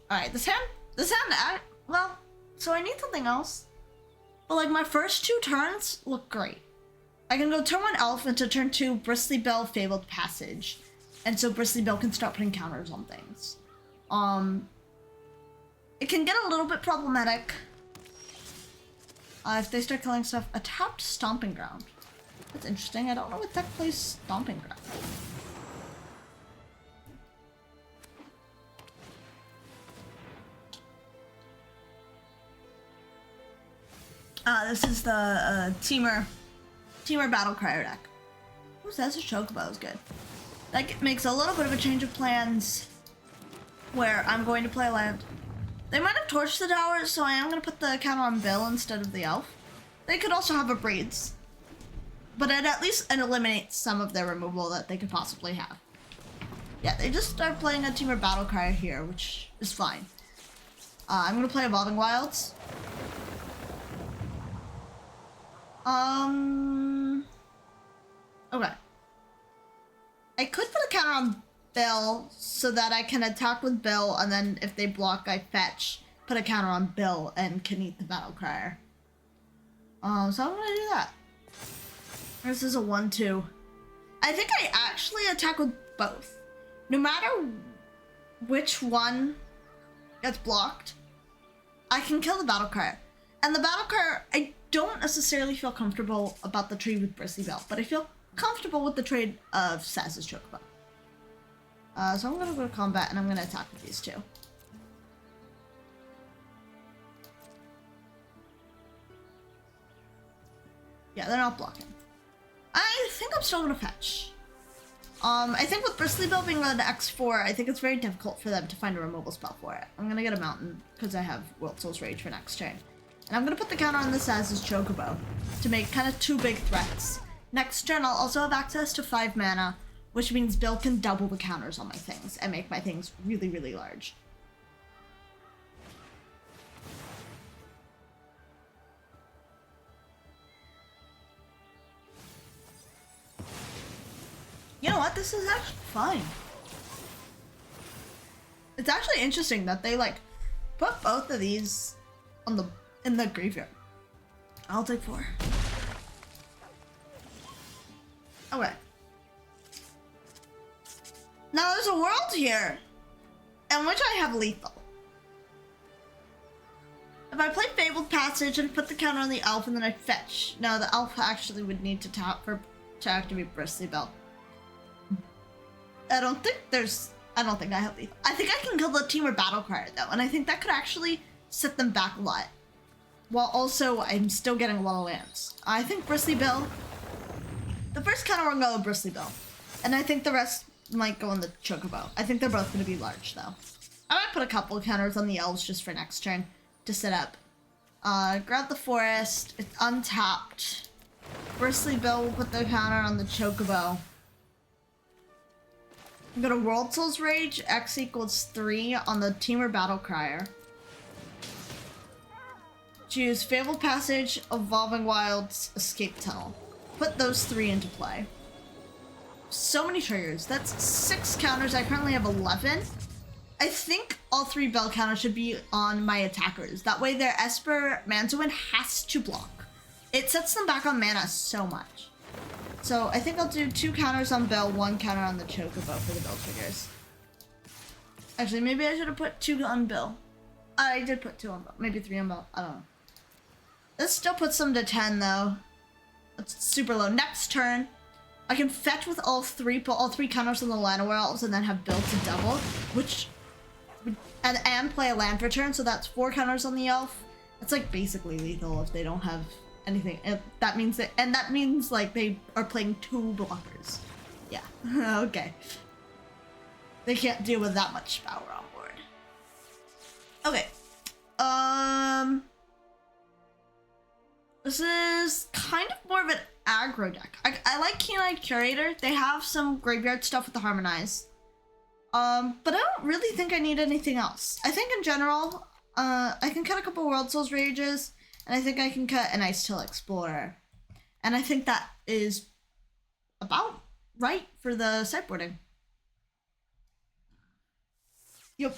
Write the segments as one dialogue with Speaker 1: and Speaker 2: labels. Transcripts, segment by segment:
Speaker 1: Alright, this hand, well, so I need something else. But like my first 2 turns look great. I can go turn 1 elf into turn 2 Bristly Bell Fabled Passage. And so Bristly Bell can start putting counters on things. It can get a little bit problematic if they start killing stuff. A tapped Stomping Ground. That's interesting. I don't know what deck plays Stomping Ground. This is the Teamer Battle Crier deck. Ooh, Sazh Chocobo is good. That makes a little bit of a change of plans where I'm going to play land. They might have torched the tower, so I am going to put the counter on Bill instead of the elf. They could also have a Breeds, but it at least eliminates some of their removal that they could possibly have. Yeah, they just start playing a Teamer Battle Crier here, which is fine. I'm going to play Evolving Wilds. Okay. I could put a counter on Bill so that I can attack with Bill, and then if they block, I fetch, put a counter on Bill, and can eat the Battle Crier. So I'm gonna do that. This is a 1-2. I think I actually attack with both. No matter which one gets blocked, I can kill the Battle Crier. And the Battle Crier, I don't necessarily feel comfortable about the trade with Bristly Bell, but I feel comfortable with the trade of Sazh's Chocobo. So I'm gonna go to combat and I'm gonna attack with these 2. Yeah, they're not blocking. I think I'm still gonna fetch. I think with Bristly Bell being on X4, I think it's very difficult for them to find a removal spell for it. I'm gonna get a mountain because I have Worldsoul's Rage for next turn. And I'm gonna put the counter on the Sazh's Chocobo to make kind of 2 big threats. Next turn, I'll also have access to 5 mana, which means Bill can double the counters on my things and make my things really, really large. You know what? This is actually fine. It's actually interesting that they like put both of these on in the graveyard. I'll take 4. Okay. Now there's a world here in which I have lethal. If I play Fabled Passage and put the counter on the elf and then I fetch. No, the elf actually would need to tap to activate Bristly Bell. I don't think I have lethal. I think I can kill the Teamer Battle Crier though, and I think that could actually set them back a lot. While also I'm still getting a lot of lands. I think Bristly Bell. The first counter will go with Bristly Bell. And I think the rest might go on the Chocobo. I think they're both going to be large, though. I might put a couple of counters on the elves just for next turn to set up. Grab the forest. It's untapped. Bristly Bell will put the counter on the Chocobo. I'm going to Worldsoul's Rage. X equals 3 on the Teamer Battle Crier. Choose Fabled Passage, Evolving Wilds, Escape Tunnel. Put those 3 into play. So many triggers. That's 6 counters. I currently have 11. I think all 3 Bell counters should be on my attackers. That way their Esper Manzoin has to block. It sets them back on mana so much. So I think I'll do 2 counters on Bell, 1 counter on the Chocobo for the Bell triggers. Actually, maybe I should have put 2 on Bill. I did put 2 on Bell. Maybe 3 on Bell. I don't know. This still puts them to 10 though. That's super low. Next turn, I can fetch with all 3, put all 3 counters on the Llanowar Elves, and then have Bill to double, which and play a land for turn, so that's 4 counters on the elf. It's like basically lethal if they don't have anything. That means like they are playing 2 blockers. Yeah. Okay. They can't deal with that much power on board. Okay. This is kind of more of an aggro deck. I like Keen-Eyed Curator. They have some graveyard stuff with the Harmonize. But I don't really think I need anything else. I think in general, I can cut a couple Worldsoul's Rages, and I think I can cut an Icetill Explorer. And I think that is about right for the sideboarding. Yep.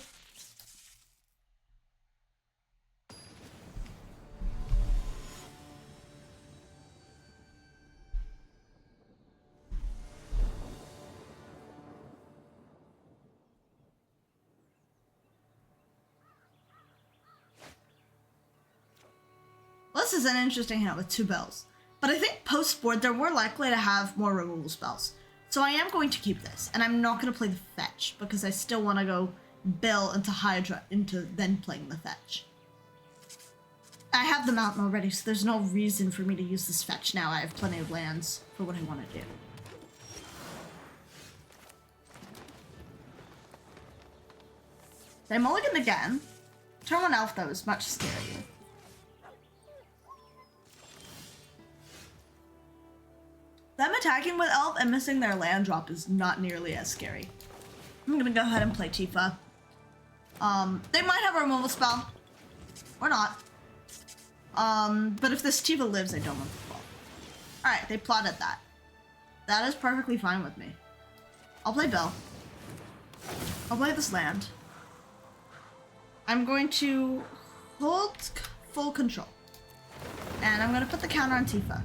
Speaker 1: is an interesting hand with 2 bills. But I think post-board, they're more likely to have more removal spells. So I am going to keep this, and I'm not going to play the fetch, because I still want to go bill into Hydra, into then playing the fetch. I have the mountain already, so there's no reason for me to use this fetch now. I have plenty of lands for what I want to do. They mulligan again. Turn 1 elf, though, is much scarier. Them attacking with elf and missing their land drop is not nearly as scary. I'm gonna go ahead and play Tifa. They might have a removal spell. Or not. But if this Tifa lives, I don't want the fall. Alright, they plotted that. That is perfectly fine with me. I'll play Bill. I'll play this land. I'm going to hold full control. And I'm gonna put the counter on Tifa.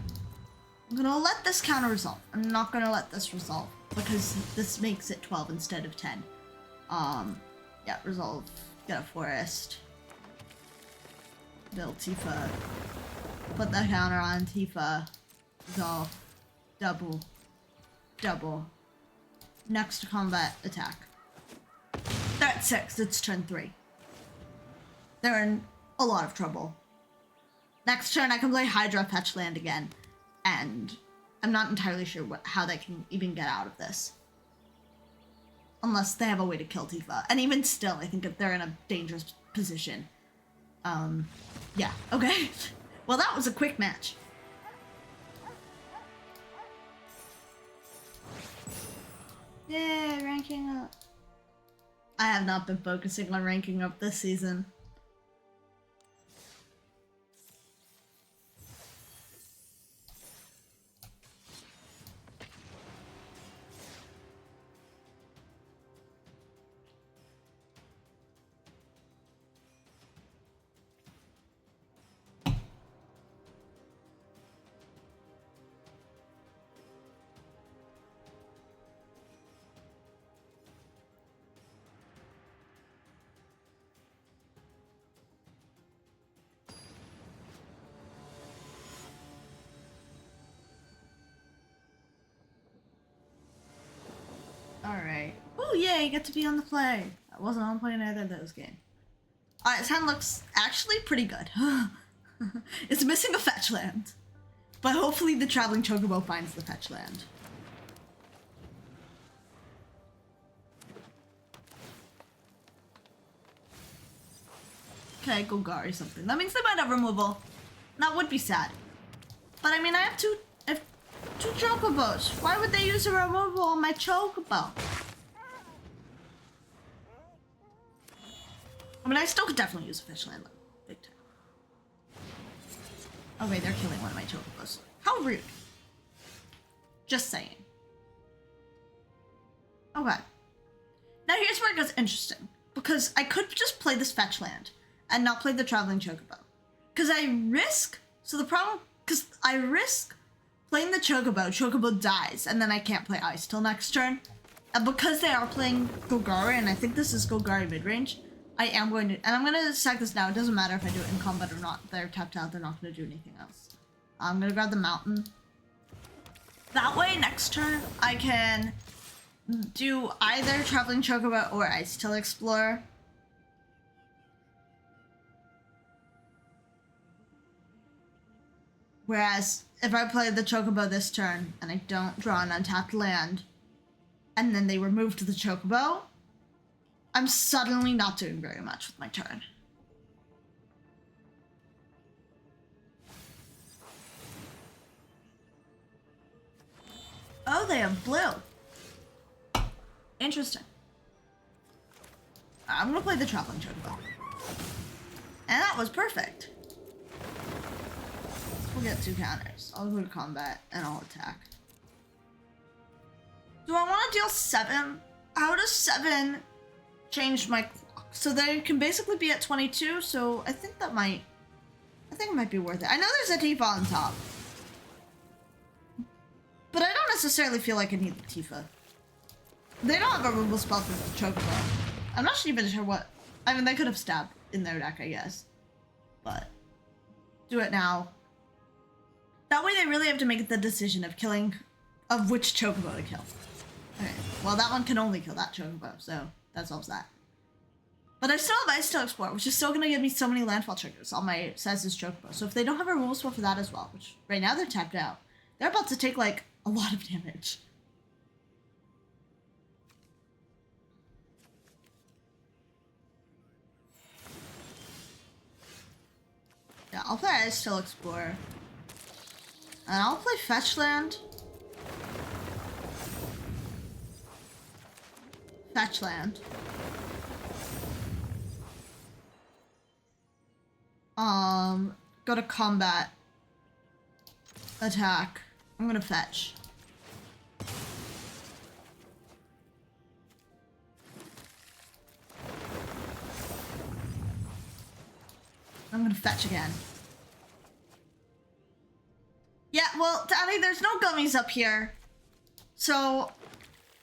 Speaker 1: I'm gonna let this counter resolve. I'm not gonna let this resolve because this makes it 12 instead of 10. Yeah, resolve. Get a forest. Build Tifa. Put the counter on Tifa. Resolve. Double. Double. Next to combat attack. They're at 6. It's turn 3. They're in a lot of trouble. Next turn I can play Hydra fetch land again. And I'm not entirely sure how they can even get out of this. Unless they have a way to kill Tifa. And even still, I think that they're in a dangerous position. Yeah, okay. Well, that was a quick match. Yeah, ranking up. I have not been focusing on ranking up this season. Alright. Oh, yeah, you get to be on the play. I wasn't on play in either of those games. Alright, this hand looks actually pretty good. It's missing a fetch land. But hopefully the Traveling Chocobo finds the fetch land. Okay, Golgari something. That means they might have removal. That would be sad. But I mean, I have two Chocobos. Why would they use a removal on my Chocobo? I mean, I still could definitely use a fish land, big time. Okay, they're killing one of my Chocobos. How rude. Just saying. Okay. Now here's where it gets interesting. Because I could just play this fetch land and not play the Traveling Chocobo. Because I risk playing the Chocobo dies, and then I can't play Ice till next turn. And because they are playing Golgari, and I think this is Golgari mid-range, I am going to, and I'm going to sack this now. It doesn't matter if I do it in combat or not. They're tapped out, they're not going to do anything else. I'm going to grab the mountain. That way, next turn, I can do either Traveling Chocobo or Icetill Explorer. Whereas, if I play the Chocobo this turn, and I don't draw an untapped land, and then they remove to the Chocobo, I'm suddenly not doing very much with my turn. Oh, they have blue. Interesting. I'm gonna play the Traveling Chocobo. And that was perfect. We'll get 2 counters. I'll go to combat and I'll attack. Do I want to deal 7? How does 7 change my clock? So they can basically be at 22, so I think it might be worth it. I know there's a Tifa on top. But I don't necessarily feel like I need the Tifa. They don't have a removal spell for the Chocobo. I'm not even sure what... I mean, they could have stabbed in their deck, I guess. But do it now. That way they really have to make the decision of which Chocobo to kill. Okay, well that one can only kill that Chocobo, so that solves that. But I still have Icetill Explorer, which is still going to give me so many landfall triggers on my Sazh's Chocobo. So if they don't have a rule spell for that as well, which right now they're tapped out, they're about to take like a lot of damage. Yeah, I'll play Icetill Explorer. And I'll play Fetch Land. Fetch Land. Go to combat. Attack. I'm gonna fetch. I'm gonna fetch again. Yeah, well, Daddy, there's no gummies up here. So,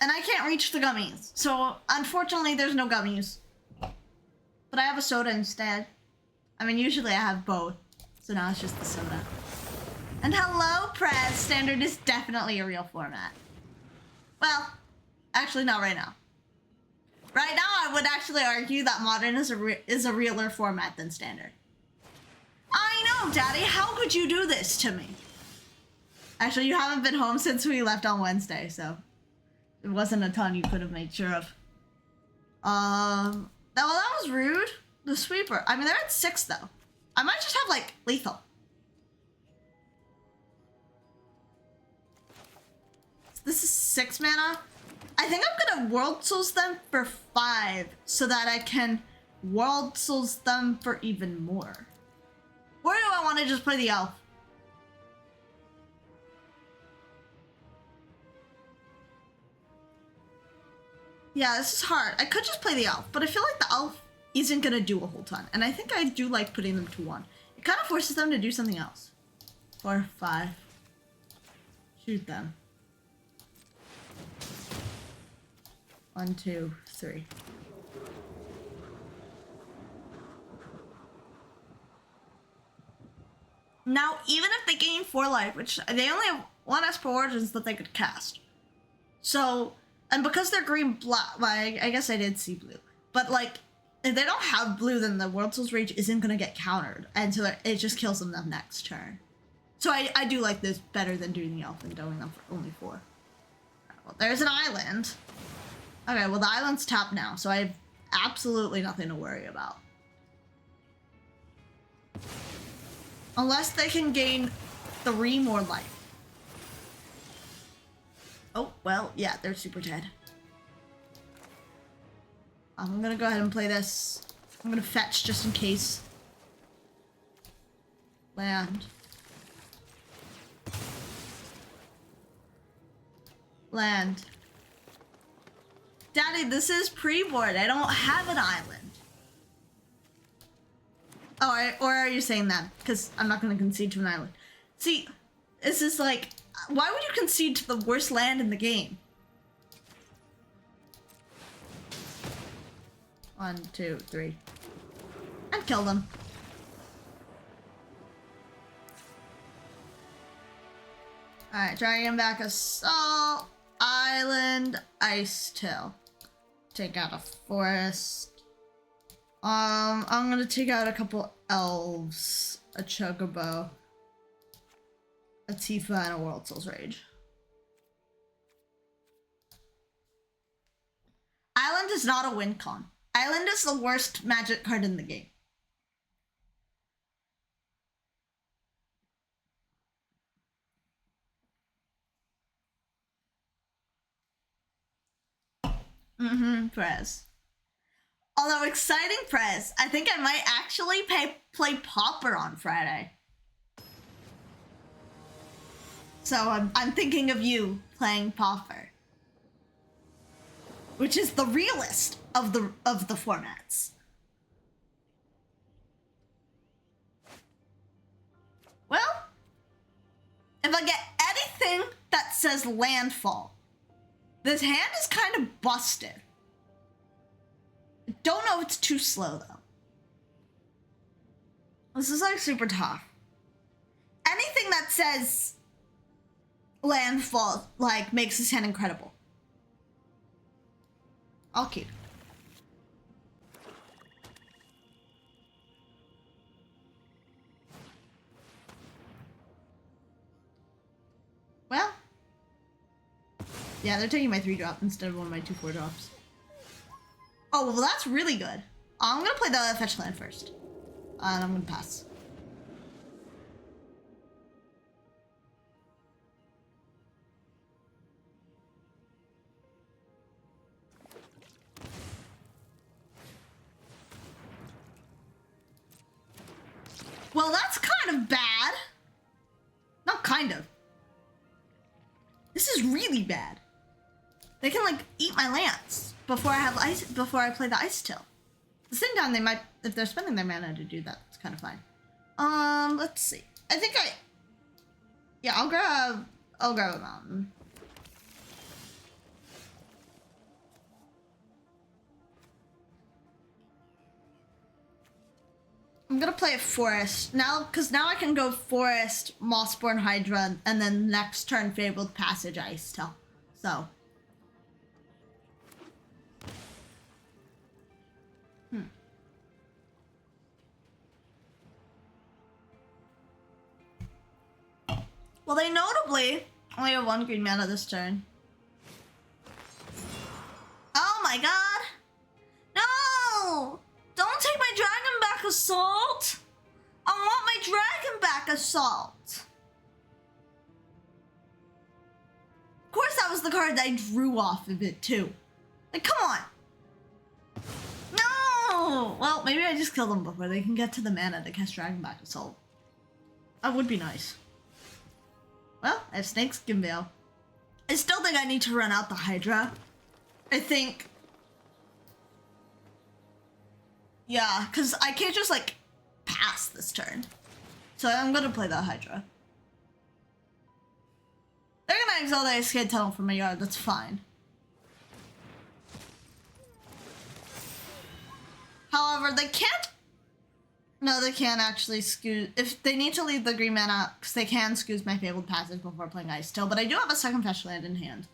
Speaker 1: and I can't reach the gummies. So, unfortunately, there's no gummies. But I have a soda instead. I mean, usually I have both. So now it's just the soda. And hello, Prez. Standard is definitely a real format. Well, actually not right now. Right now, I would actually argue that Modern is a realer format than Standard. I know, Daddy. How could you do this to me? Actually, you haven't been home since we left on Wednesday, so it wasn't a ton you could have made sure of. Well, that was rude. The sweeper. I mean, they're at 6 though. I might just have like lethal. This is 6 mana. I think I'm gonna World Souls them for 5 so that I can World Souls them for even more. Or do I want to just play the elf? Yeah, this is hard. I could just play the elf, but I feel like the elf isn't gonna do a whole ton. And I think I do like putting them to 1. It kind of forces them to do something else. 4, 5. Shoot them. 1, 2, 3. Now, even if they gain 4 life, which they only have 1 Esper Origins that they could cast. So, and because they're green-black, well, I guess I did see blue. But, like, if they don't have blue, then the World Soul's Rage isn't going to get countered. And so it just kills them the next turn. So I do like this better than doing the elf and doing them for only 4. Right, well, there's an island. Okay, well, the island's tapped now, so I have absolutely nothing to worry about. Unless they can gain 3 more life. Oh, well, yeah, they're super dead. I'm gonna go ahead and play this. I'm gonna fetch just in case. Land. Land. Daddy, this is pre-board. I don't have an island. Oh, or are you saying that? Because I'm not gonna concede to an island. See, this is like, why would you concede to the worst land in the game? 1, 2, 3. And kill them. Alright, Dragonback Assault, Island, Icetill. Take out a forest. I'm gonna take out a couple elves, a Chocobo, a Tifa, and a Worldsoul's Rage. Island is not a win con. Island is the worst magic card in the game. Prez. Although exciting, Prez, I think I might actually play Pauper on Friday. So I'm thinking of you playing Pauper, which is the realest of the formats. Well, if I get anything that says Landfall, this hand is kind of busted. I don't know if it's too slow though. This is like super tough. Anything that says Landfall, like, makes this hand incredible. I'll keep. Well. Yeah, they're taking my 3-drop instead of one of my 2 4-drops. Oh, well, that's really good. I'm gonna play the fetch land first. And I'm gonna pass. Well, that's kind of bad. Not kind of. This is really bad. They can like eat my lands before I play the Icetill. At the same time, they might, if they're spending their mana to do that, it's kind of fine. Let's see. I think yeah, I'll grab a mountain. I'm gonna play a forest now, because now I can go forest, Mossborn Hydra, and then next turn Fabled Passage Icetill. So. Well, they notably only have 1 green mana this turn. Oh my god! No! Don't take my Dragonback Assault! I want my Dragonback Assault! Of course that was the card that I drew off of it too. Like, come on! No! Well, maybe I just kill them before they can get to the mana to cast Dragonback Assault. That would be nice. Well, I have Snakeskin Veil. I still think I need to run out the Hydra. I think... Yeah, because I can't just, like, pass this turn. So I'm going to play the Hydra. They're going to exile the Icetill from my yard. That's fine. However, they can't... No, they can't actually scoot. If they need to leave the green mana, because they can scoot my Fabled Passage before playing Icetill, but I do have a second fetch land in hand.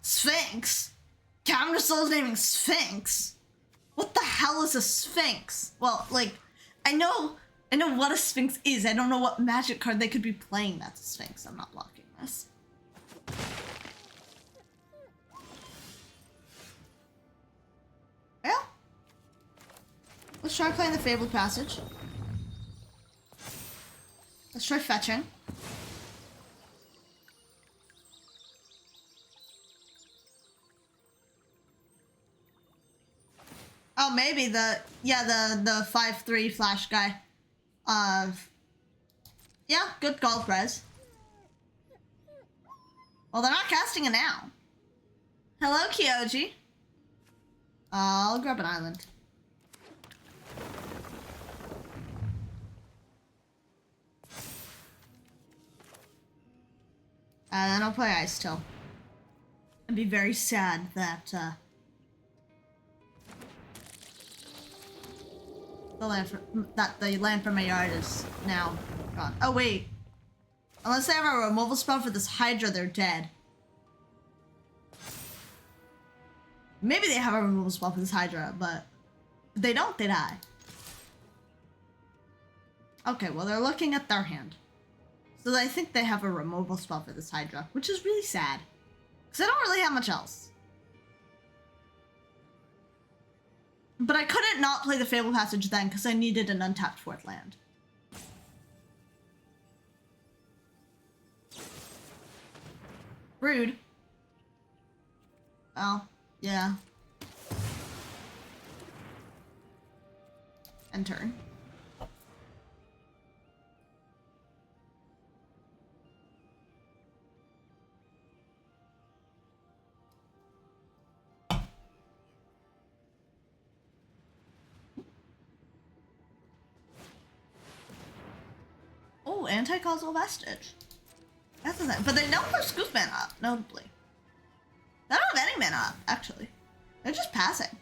Speaker 1: Sphinx? Countersoul's naming Sphinx? What the hell is a Sphinx? Well, like, I know what a Sphinx is. I don't know what magic card they could be playing that's a Sphinx. I'm not blocking this. Well, let's try playing the Fabled Passage. Let's try fetching. Oh, maybe the 5/3 flash guy. Yeah, good golf res. Well, they're not casting it now. Hello, Kyoji. I'll grab an island. And then I'll play Icetill. I'd be very sad that the land from my yard is now gone. Oh wait, unless they have a removal spell for this Hydra, they're dead. Maybe they have a removal spell for this Hydra, but if they don't, they die. Okay, well, they're looking at their hand. So I think they have a removal spell for this Hydra, which is really sad. Because I don't really have much else. But I couldn't not play the Fabled Passage then, because I needed an untapped 4th land. Rude. Oh, yeah. And turn. Oh, anti-causal vestige. That's the thing. But they don't put Scoop mana up, notably. They don't have any mana up, actually. They're just passing.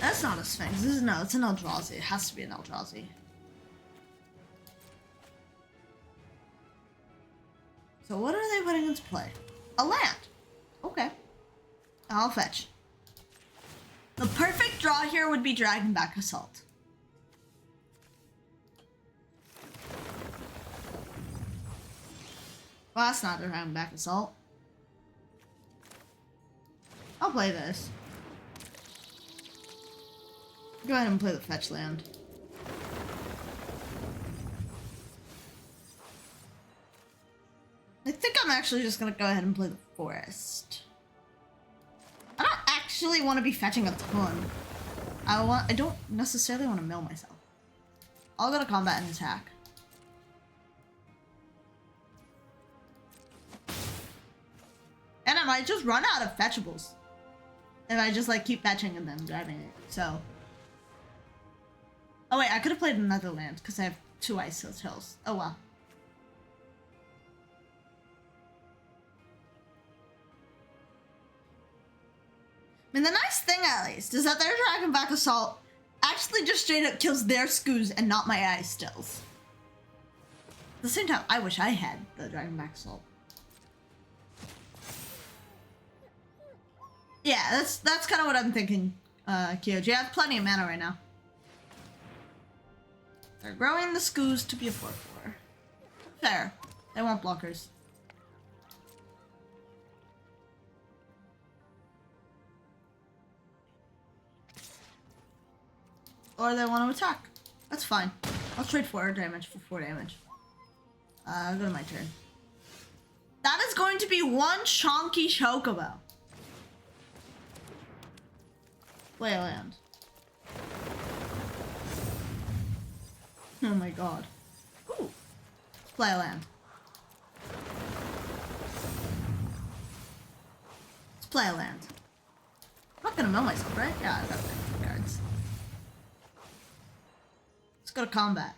Speaker 1: That's not a Sphinx. This is no, it's an Eldrazi. It has to be an Eldrazi. So what are they putting into play? A land. Okay. I'll fetch. The perfect draw here would be Dragonback Assault. Well, that's not a Dragonback Assault. I'll play this. Go ahead and play the fetch land. I think I'm actually just gonna go ahead and play the forest. I don't actually want to be fetching a ton. I don't necessarily want to mill myself. I'll go to combat and attack. And I might just run out of fetchables if I just like keep fetching and then driving it. So. Oh wait, I could have played another land because I have 2 Icetills. Oh well. I mean, the nice thing at least is that their Dragonback Assault actually just straight up kills their Scoos and not my Icestills. At the same time, I wish I had the Dragonback Assault. Yeah, that's kind of what I'm thinking, Kyoji. I have plenty of mana right now. They're growing the Scoos to be a 4/4. Fair. They want blockers. Or they want to attack. That's fine. I'll trade 4 damage for 4 damage. Go to my turn. That is going to be 1 chonky Chocobo. Play a land. Oh my god. Ooh. Play a land. Let's play a land. I'm not gonna mill myself, right? Yeah, I got the cards. Let's go to combat.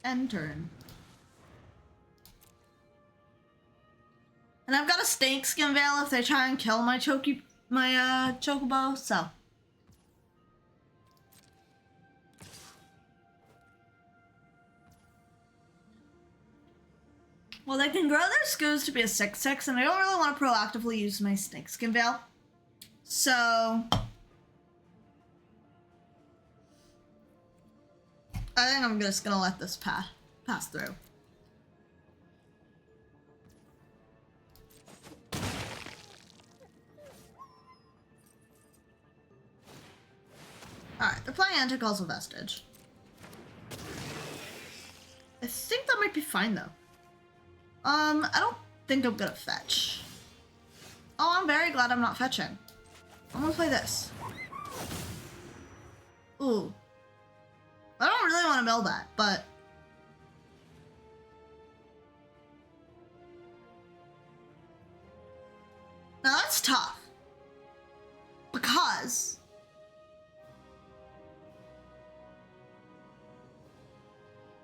Speaker 1: End turn. And I've got a Snakeskin Veil if they try and kill my Chocobo, so. Well, they can grow their Scoos to be a 6/6, and I don't really want to proactively use my Snakeskin Veil. So. I think I'm just gonna let this pass through. Alright, they're playing Antical's Vestige. I think that might be fine though. I don't think I'm gonna fetch. Oh, I'm very glad I'm not fetching. I'm gonna play this. Ooh. I don't really want to mill that, but... Now that's tough. Because...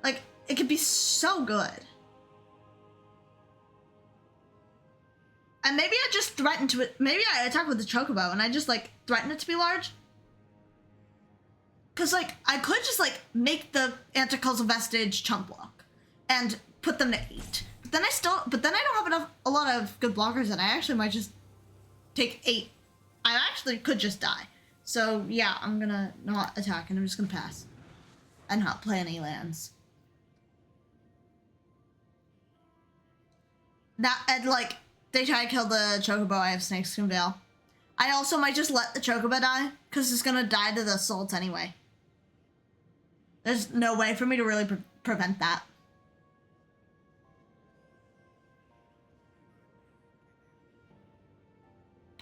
Speaker 1: like, it could be so good. And maybe I just threaten to it. Maybe I attack with the Chocobo and I just, like, threaten it to be large. Because, like, I could just, like, make the Antical's Vestige chump block and put them to 8. But then I don't have a lot of good blockers, and I actually might just take 8. I actually could just die. So, yeah, I'm gonna not attack, and I'm just gonna pass. And not play any lands. And, like, they try to kill the Chocobo, I have Snakeskin Veil. I also might just let the Chocobo die, because it's gonna die to the Assault anyway. There's no way for me to really prevent that.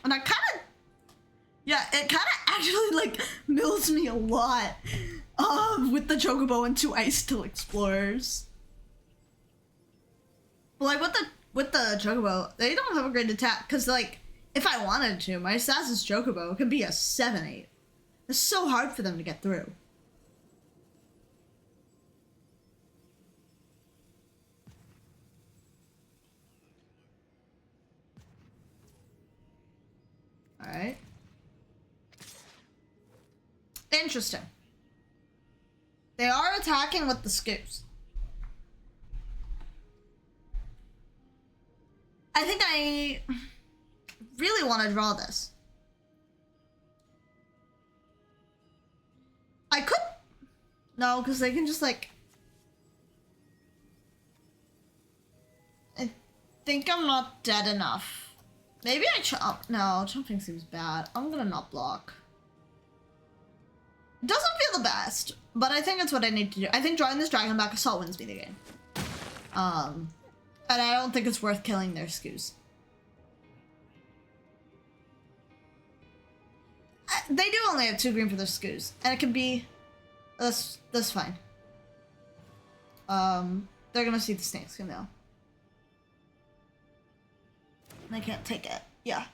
Speaker 1: And I kind of... yeah, it kind of actually, like, mills me a lot with the Chocobo and 2 Icetill Explorers. But, like, with the Chocobo, they don't have a great attack, because, like, if I wanted to, my Sazh's Chocobo could be a 7/8. It's so hard for them to get through. Alright. Interesting. They are attacking with the scoops. I think I really want to draw this. I could... No, because they can just like... I think I'm not dead enough. Maybe I chomp. No, chomping seems bad. I'm gonna not block. It doesn't feel the best, but I think it's what I need to do. I think drawing this Dragonback Assault wins me the game. And I don't think it's worth killing their scoos. They do only have 2 green for their scoos, and it can be... That's fine. They're gonna see the Snakeskin Veil. They can't take it. Yeah.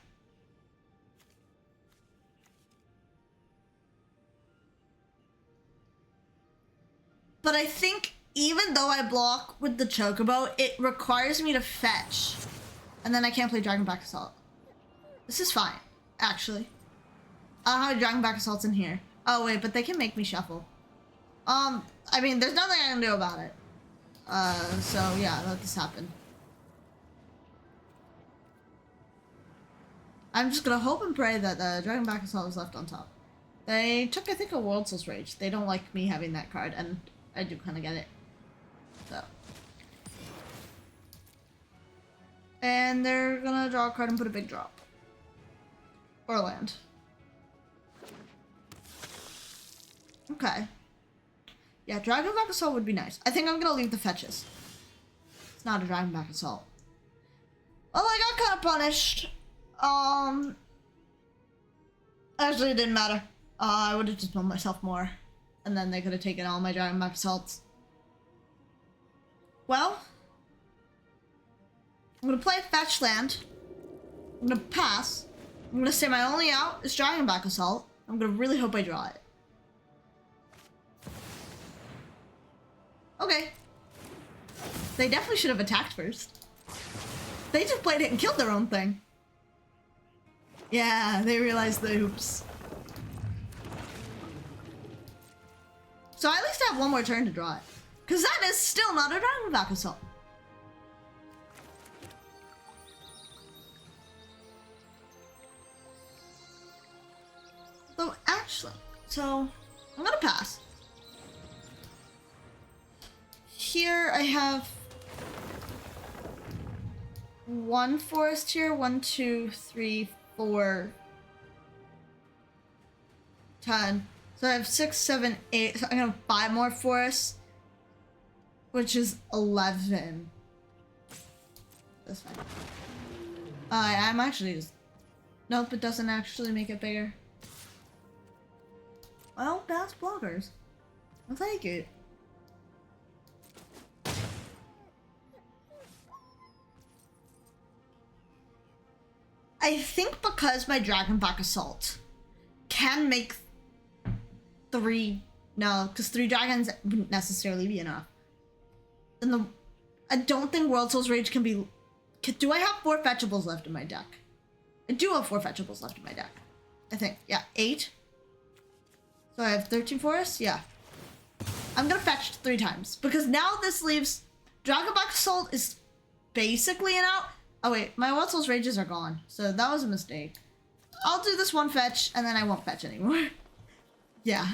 Speaker 1: But I think even though I block with the Chocobo, it requires me to fetch. And then I can't play Dragonback Assault. This is fine, actually. I don't have Dragonback Assaults in here. Oh wait, but they can make me shuffle. I mean, there's nothing I can do about it. So yeah, let this happen. I'm just gonna hope and pray that the Dragonback Assault is left on top. They took, I think, a Worldsoul's Rage. They don't like me having that card, and I do kind of get it. So. And they're gonna draw a card and put a big drop. Or land. Okay. Yeah, Dragonback Assault would be nice. I think I'm gonna leave the fetches. It's not a Dragonback Assault. Well, I got kind of punished. Actually, it didn't matter. I would have just blown myself more. And then they could have taken all my Dragonback Assaults. Well, I'm gonna play fetch land. I'm gonna pass. I'm gonna say my only out is Dragonback Assault. I'm gonna really hope I draw it. Okay. They definitely should have attacked first. They just played it and killed their own thing. Yeah, they realized the oops. So I at least have one more turn to draw it. Because that is still not a Dragonback Assault. So actually, I'm gonna pass. Here I have 1 forest here, 1, 2, 3, 4, 10. So I have 6, 7, 8. So I'm gonna have 5 more forests, which is 11. That's fine. I'm actually just... Nope, it doesn't actually make it bigger. Well, that's blockers. I'll take it. I think because my Dragonback Assault can make 3... No, because 3 dragons wouldn't necessarily be enough. And I don't think Worldsoul's Rage can be... Do I have 4 fetchables left in my deck? I do have 4 fetchables left in my deck. I think. Yeah, 8. So I have 13 forests? Yeah. I'm gonna fetch 3 times. Because now this leaves... Dragonback Assault is basically an out. Oh wait, my Worldsoul's Rages are gone. So that was a mistake. I'll do this one fetch, and then I won't fetch anymore. Yeah,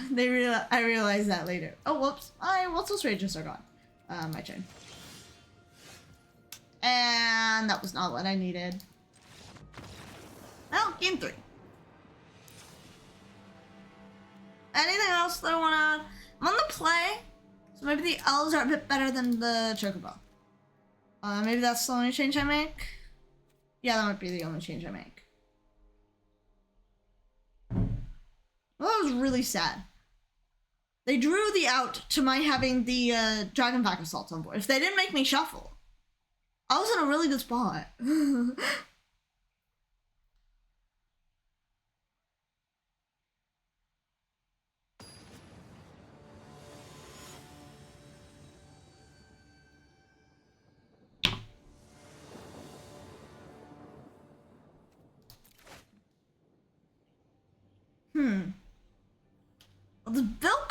Speaker 1: I realized that later. Oh, whoops. My Worldsoul's Rages are gone. My turn. And that was not what I needed. Well, game 3. Anything else that I wanna... I'm on the play, so maybe the elves are a bit better than the Chocobo. Maybe that's the only change I make. Yeah, that might be the only change I make. Well, that was really sad. They drew the out to my having the Dragonback Assault on board. If they didn't make me shuffle, I was in a really good spot.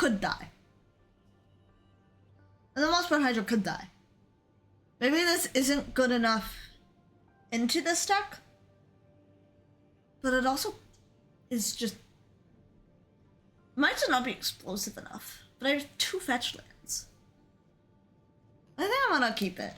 Speaker 1: could die. And the Mossborn Hydra could die. Maybe this isn't good enough into this deck. But it also is just... might just not be explosive enough. But I have 2 fetch lands. I think I'm gonna keep it.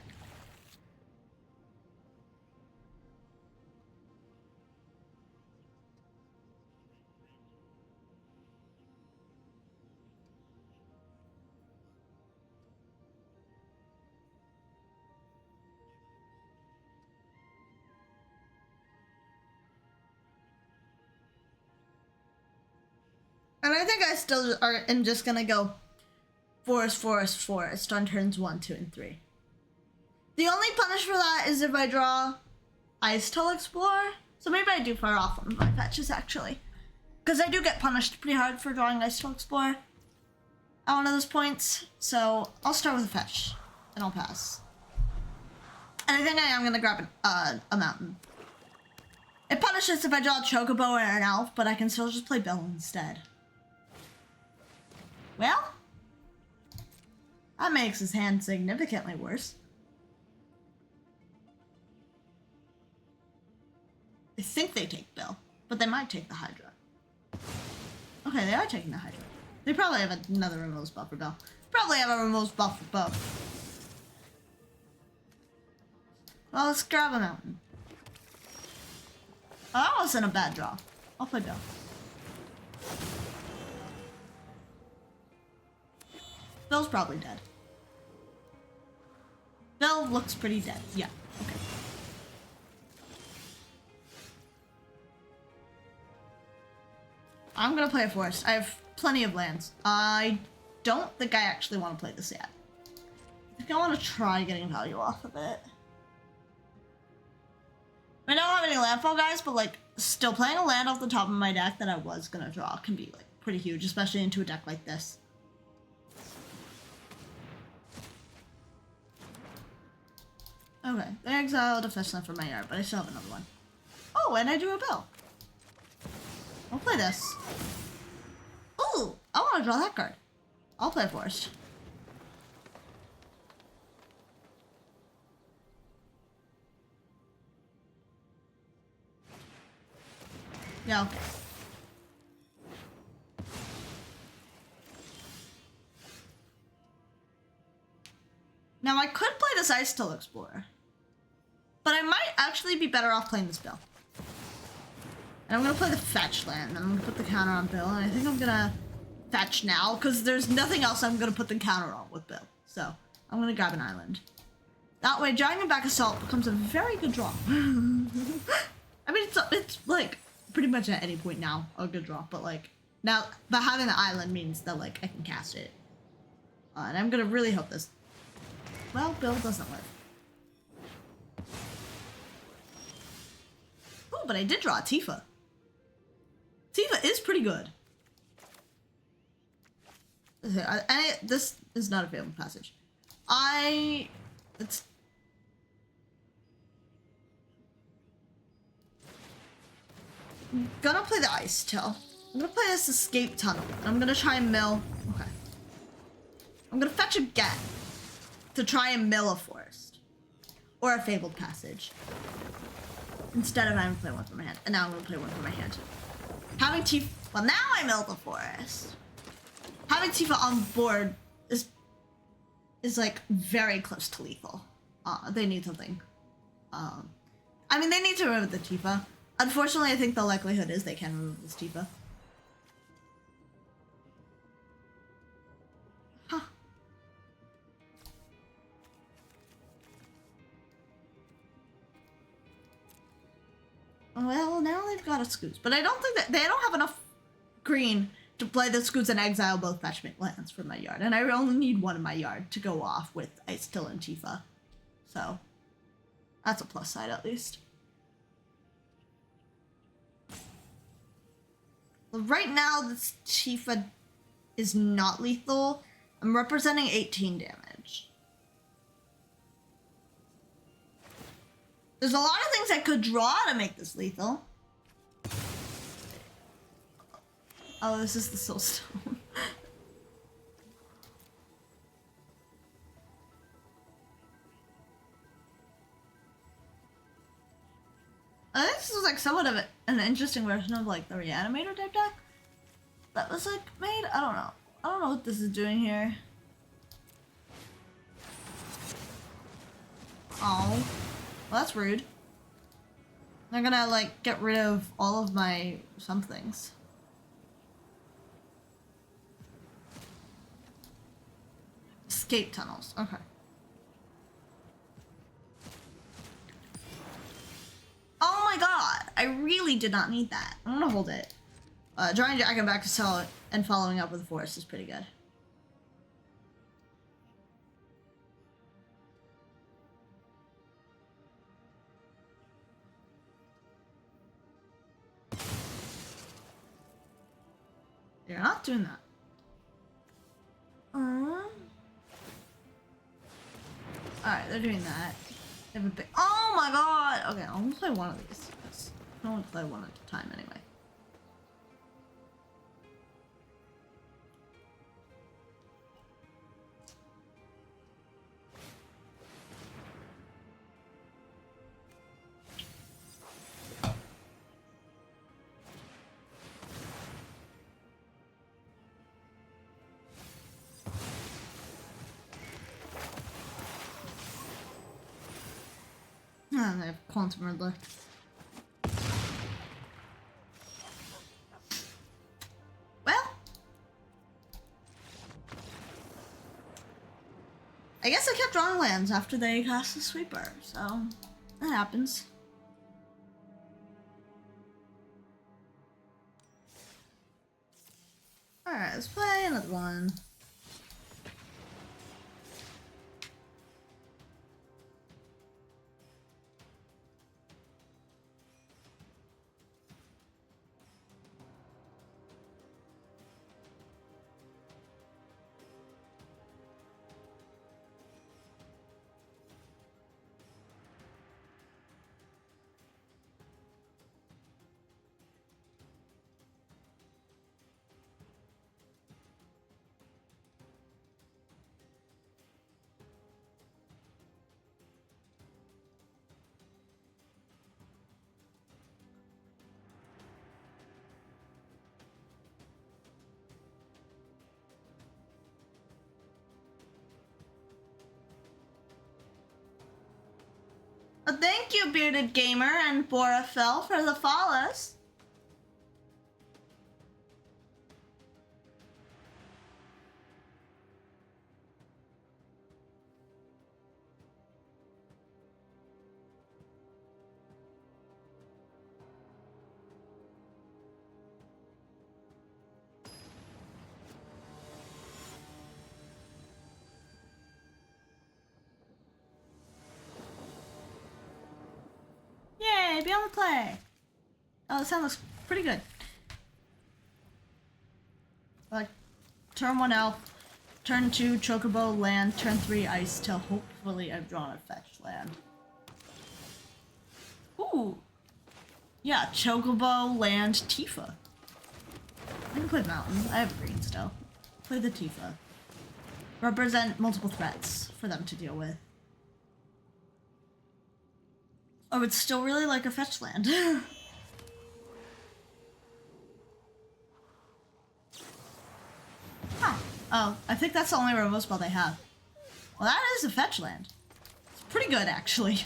Speaker 1: And I think I still am just gonna go forest, forest, forest on turns 1, 2, and 3. The only punish for that is if I draw Icetill Explorer. So maybe I do fire off on my fetches actually. Because I do get punished pretty hard for drawing Icetill Explorer at one of those points. So I'll start with a fetch and I'll pass. And I think I am gonna grab a mountain. It punishes if I draw a Chocobo or an elf, but I can still just play Bill instead. Well, that makes his hand significantly worse. I think they take Bill, but they might take the Hydra. Okay, they are taking the Hydra. They probably have another removes buff for Bill. Probably have a removes buff for both. Well, let's grab a mountain. Oh, that wasn't a bad draw. I'll play Bill. Bill's probably dead. Bill looks pretty dead. Yeah, okay. I'm gonna play a forest. I have plenty of lands. I don't think I actually want to play this yet. I think I want to try getting value off of it. I don't have any landfall guys, but like still playing a land off the top of my deck that I was gonna draw can be like pretty huge, especially into a deck like this. Okay, they exiled a fetchland from my yard, but I still have another one. Oh, and I drew a Bill. I'll play this. Ooh, I want to draw that card. I'll play Forest. Yeah, okay. Now I could play this Icetill Explorer, but I might actually be better off playing this Bill. And I'm gonna play the fetch land. I'm gonna put the counter on Bill, and I think I'm gonna fetch now because there's nothing else I'm gonna put the counter on with Bill. So I'm gonna grab an island. That way, Dragonback Assault becomes a very good draw. I mean, it's like pretty much at any point now a good draw, but like now, but having the island means that like I can cast it, and I'm gonna really hope this. Well, Bill doesn't live. Oh, but I did draw a Tifa. Tifa is pretty good. This is not a Fabled Passage. It's... I'm gonna play the Icetill. I'm gonna play this Escape Tunnel. I'm gonna try and mill... Okay. I'm gonna fetch again to try and mill a forest. Or a Fabled Passage. Instead of having to play one from my hand. And now I'm gonna play one from my hand. Having Tifa... Well, now I milled the forest. Having Tifa on board is like very close to lethal. They need something. I mean, they need to remove the Tifa. Unfortunately, I think the likelihood is they can remove this Tifa. Huh. Well, now they've got a Scoots, but I don't think that they don't have enough green to play the Scoots and exile both fetchment lands from my yard, and I only need one in my yard to go off with Icetill and Tifa. So that's a plus side at least. Well, right now this Tifa is not lethal. I'm representing 18 damage. There's a lot of things I could draw to make this lethal. Oh, this is the Soul Stone. I think this was like somewhat of an interesting version of like the Reanimator type deck that was like made. I don't know. I don't know what this is doing here. Oh, well, that's rude. They're gonna like get rid of all of my somethings. Escape tunnels. Okay. Oh my god! I really did not need that. I'm gonna hold it. Drawing Dragonback Assault and following up with the Forest is pretty good. They're not doing that. Alright, they're doing that. They have a big. Oh my god! Okay, I'm gonna play one of these. I don't want to play one at a time anyway. And they have Quantum Riddler. Well, I guess I kept drawing lands after they cast the sweeper, so that happens. Alright, let's play another one. Thank you, Bearded Gamer and Borafel, for the follows. Yay, be on the play. Oh, the sound looks pretty good. Like, turn 1 elf, turn 2 Chocobo land, turn 3 ice till hopefully I've drawn a fetch land. Ooh. Yeah, Chocobo land Tifa. I can play mountain. I have green still. Play the Tifa. Represent multiple threats for them to deal with. I would still really like a fetch land. Huh. Oh, I think that's the only removal spell they have. Well, that is a fetch land. It's pretty good, actually.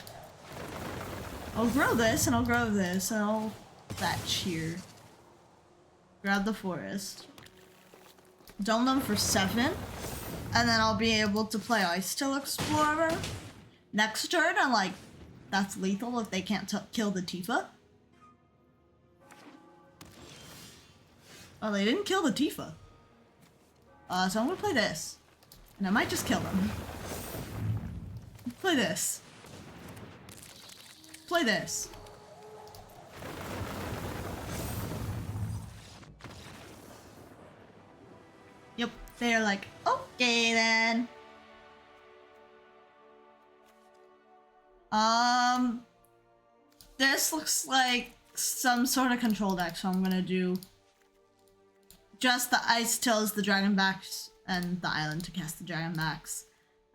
Speaker 1: I'll grow this, and I'll grow this, and I'll fetch here. Grab the forest. Dome them for 7, and then I'll be able to play Icetill Explorer next turn, and like, that's lethal if they can't kill the Tifa. Oh, they didn't kill the Tifa. So I'm gonna play this. And I might just kill them. Play this. Play this. Yep, they're like, okay then. This looks like some sort of control deck, so I'm gonna do just the Icetills, the Dragonbacks, and the island to cast the Dragonbacks.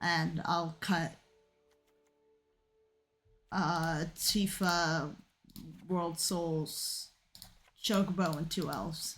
Speaker 1: And I'll cut Tifa Worldsoul's Chocobo and 2 elves.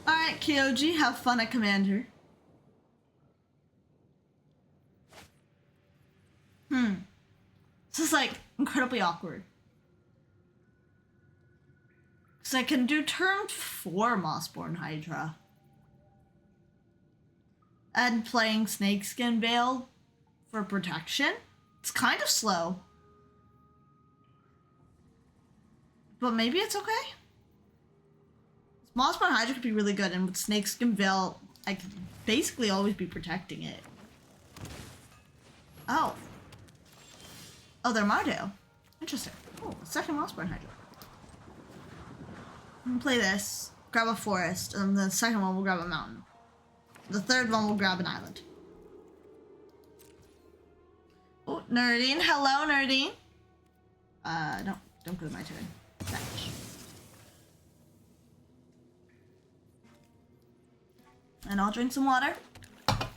Speaker 1: Alright, Kyoji, have fun at Commander. This is like incredibly awkward. Because I can do turn 4 Mossborn Hydra. And playing Snakeskin Veil for protection. It's kind of slow. But maybe it's okay. Mossborn Hydra could be really good, and with Snakeskin Veil, I could basically always be protecting it. Oh. Oh, they're Mardo. Interesting. Oh, second Mossborn Hydra. I'm gonna play this, grab a forest, and the second one will grab a mountain. The third one will grab an island. Oh, Nerdine. Hello, Nerdine. Don't go to my turn. Fetch. And I'll drink some water. That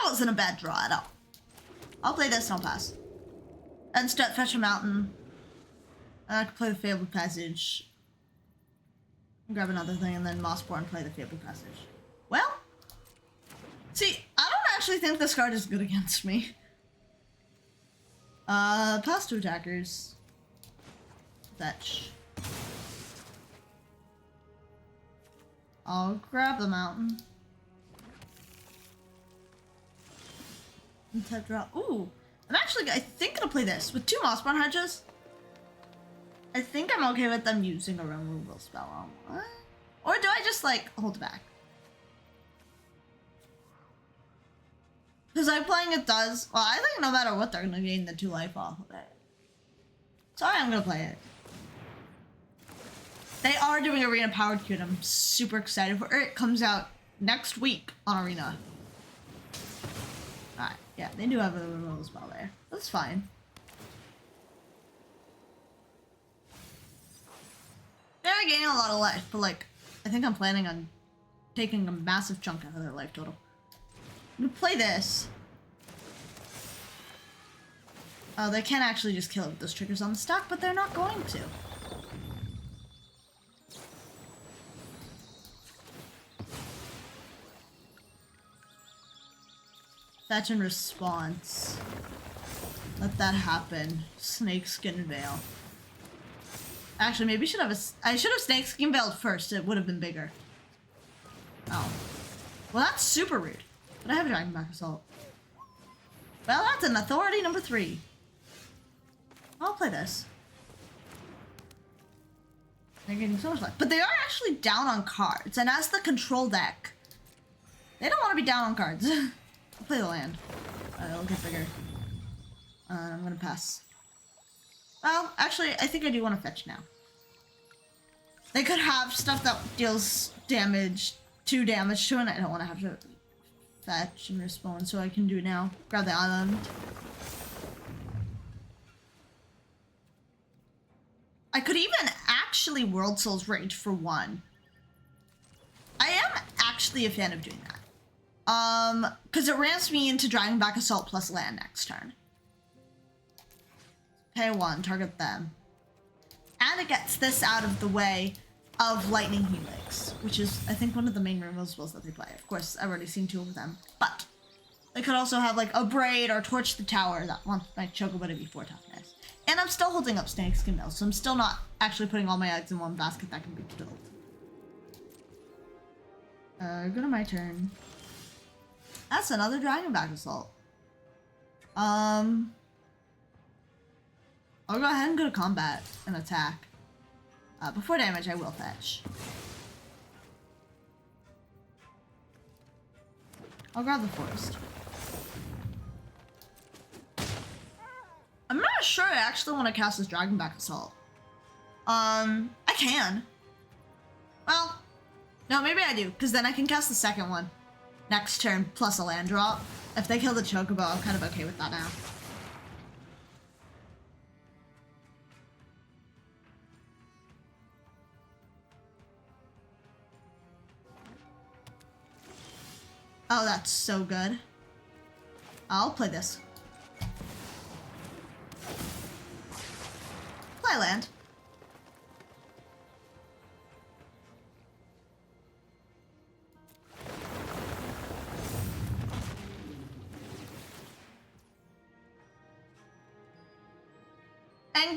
Speaker 1: wasn't a bad draw at all. I'll play this and I'll pass. And start fetch a mountain. And I can play the Fabled Passage. Grab another thing and then Mossborn play the Fabled Passage. Well, see, I don't actually think this card is good against me. Pass 2 attackers. Fetch. I'll grab the mountain. And draw. Ooh, I think gonna play this with 2 Mossborn Hydras. I think I'm okay with them using a removal spell on one. Or do I just like hold it back? Because I'm playing it does. Well, I think no matter what, they're gonna gain the 2 life off of it. Sorry, I'm gonna play it. They are doing Arena Powered Queue, and I'm super excited for it. It comes out next week on Arena. Alright, yeah, they do have a removal spell there. That's fine. They're gaining a lot of life, but like, I think I'm planning on taking a massive chunk out of their life total. I'm gonna play this. Oh, they can actually just kill it with those triggers on the stack, but they're not going to. Fetch and response. Let that happen. Snakeskin Veil. Actually, maybe I should have Snakeskin Veiled first. It would have been bigger. Oh. Well, that's super rude. But I have a Dragonback Assault. Well, that's an authority number 3. I'll play this. They're getting so much life. But they are actually down on cards. And as the control deck, they don't want to be down on cards. I'll play the land. It'll get bigger. I'm gonna pass. Well, actually, I think I do want to fetch now. They could have stuff that deals damage, 2 damage to it, and I don't want to have to fetch and respond, so I can do it now. Grab the island. I could even actually Worldsoul's Rage for 1. I am actually a fan of doing that. Because it ramps me into Dragonback Assault plus land next turn. Pay 1, target them. And it gets this out of the way of Lightning Helix, which is, I think, one of the main removal spells that they play. Of course, I've already seen 2 of them. But they could also have, like, a Braid or Torch the Tower that wants my Chocobo to be 4 toughness. And I'm still holding up Snakeskin Veil, so I'm still not actually putting all my eggs in one basket that can be killed. Go to my turn. That's another Dragonback Assault. I'll go ahead and go to combat and attack. Before damage, I will fetch. I'll grab the forest. I'm not sure I actually want to cast this Dragonback Assault. I can can. Well, no, maybe I do, because then I can cast the second one next turn plus a land drop. If they kill the Chocobo, I'm kind of okay with that now. Oh, that's so good. I'll play this. Play land.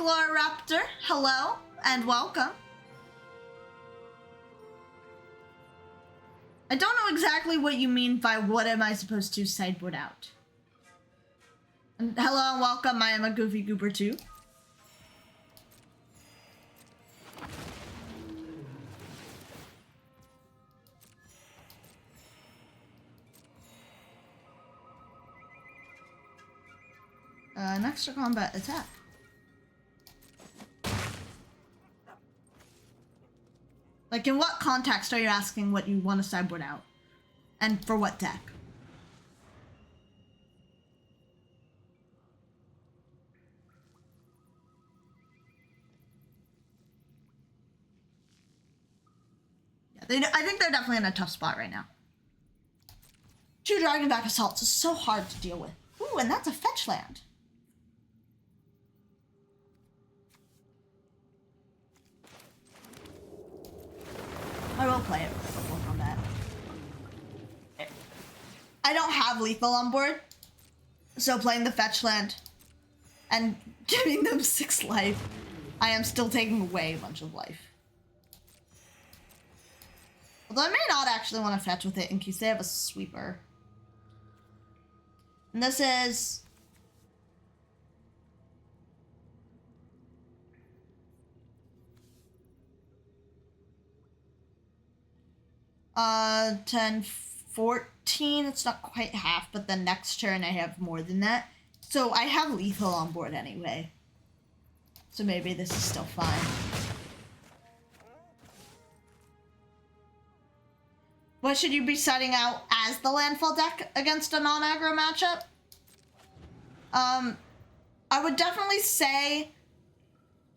Speaker 1: Raptor, hello and welcome. I don't know exactly what you mean by what am I supposed to sideboard out. And hello and welcome, I am a Goofy Goober too. Next to combat attack. Like, in what context are you asking what you want to sideboard out? And for what deck? Yeah, I think they're definitely in a tough spot right now. 2 Dragonback Assaults is so hard to deal with. Ooh, and that's a fetch land. I will play it before combat. I don't have lethal on board, so playing the fetch land and giving them 6 life, I am still taking away a bunch of life. Although I may not actually want to fetch with it in case they have a sweeper. And this is... 10, 14, it's not quite half, but then next turn I have more than that. So I have lethal on board anyway. So maybe this is still fine. What should you be setting out as the Landfall deck against a non-aggro matchup? I would definitely say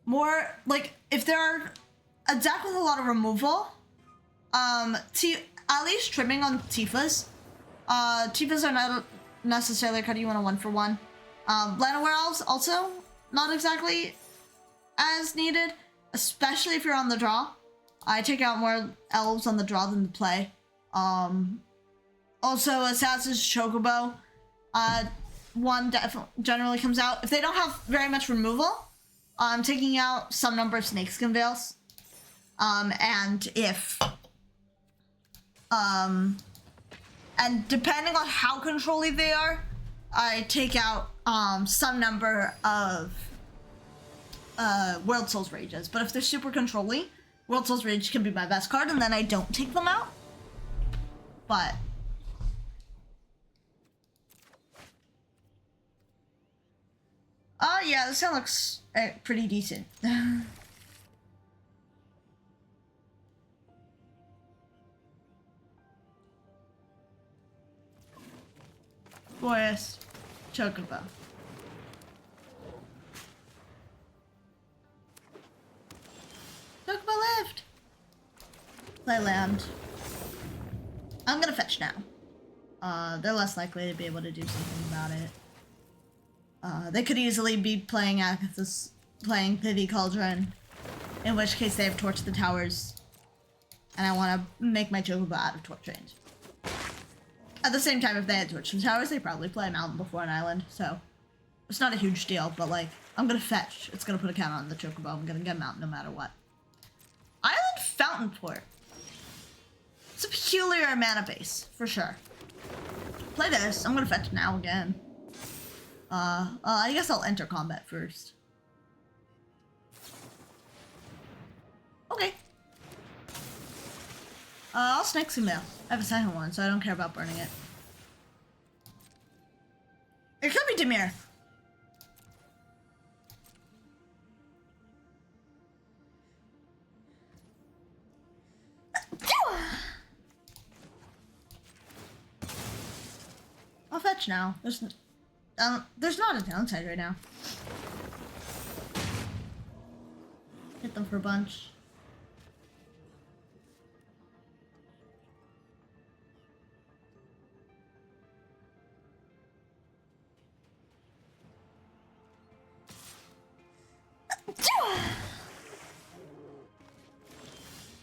Speaker 1: more, like, if there are a deck with a lot of removal, at least trimming on Tifas. Tifas are not necessarily a card you want to 1-for-1. Llanowar Elves also not exactly as needed, especially if you're on the draw. I take out more elves on the draw than the play. Also, a Sazh's Chocobo, one generally comes out. If they don't have very much removal, I'm taking out some number of Snakeskin Veils. And if... and depending on how controlly they are, I take out some number of Worldsoul's Rages. But if they're super controlly, Worldsoul's Rage can be my best card, and then I don't take them out. But yeah, this sound looks pretty decent. Forest, Chocobo. Chocobo lived! Play land. I'm gonna fetch now. They're less likely to be able to do something about it. They could easily be playing Agatha's, playing Pity Cauldron, in which case they have Torch the Towers, and I want to make my Chocobo out of Torch range. At the same time, if they had Torch the Towers, they probably play Mountain before an Island, so it's not a huge deal, but like, I'm gonna fetch. It's gonna put a count on the Chocobo. I'm gonna get Mountain no matter what. Island Fountain Port. It's a peculiar mana base, for sure. Play this. I'm gonna fetch now again. I guess I'll enter combat first. Okay. I'll Snakeskin Veil. I have a second one, so I don't care about burning it. It could be Dimir. I'll fetch now. There's not a downside right now. Hit them for a bunch.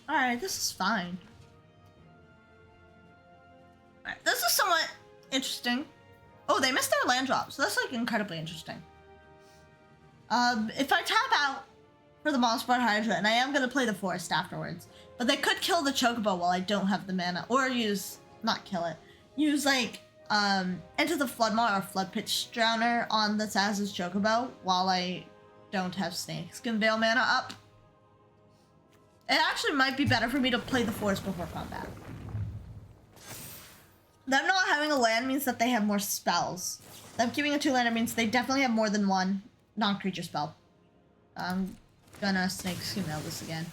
Speaker 1: Alright, this is fine. Alright, this is somewhat interesting. Oh, they missed their land drop, so that's like incredibly interesting. If I tap out for the Mossborn Hydra, and I am gonna play the forest afterwards, but they could kill the Chocobo while I don't have the mana, or not kill it, use like, Enter the Floodmaw or Flood Pitch Drowner on the Sazh's Chocobo while I don't have Snakeskin Veil mana up. It actually might be better for me to play the forest before combat. Them not having a land means that they have more spells. Them keeping a 2-lander means they definitely have more than one non-creature spell. I'm gonna Snakeskin Veil this again.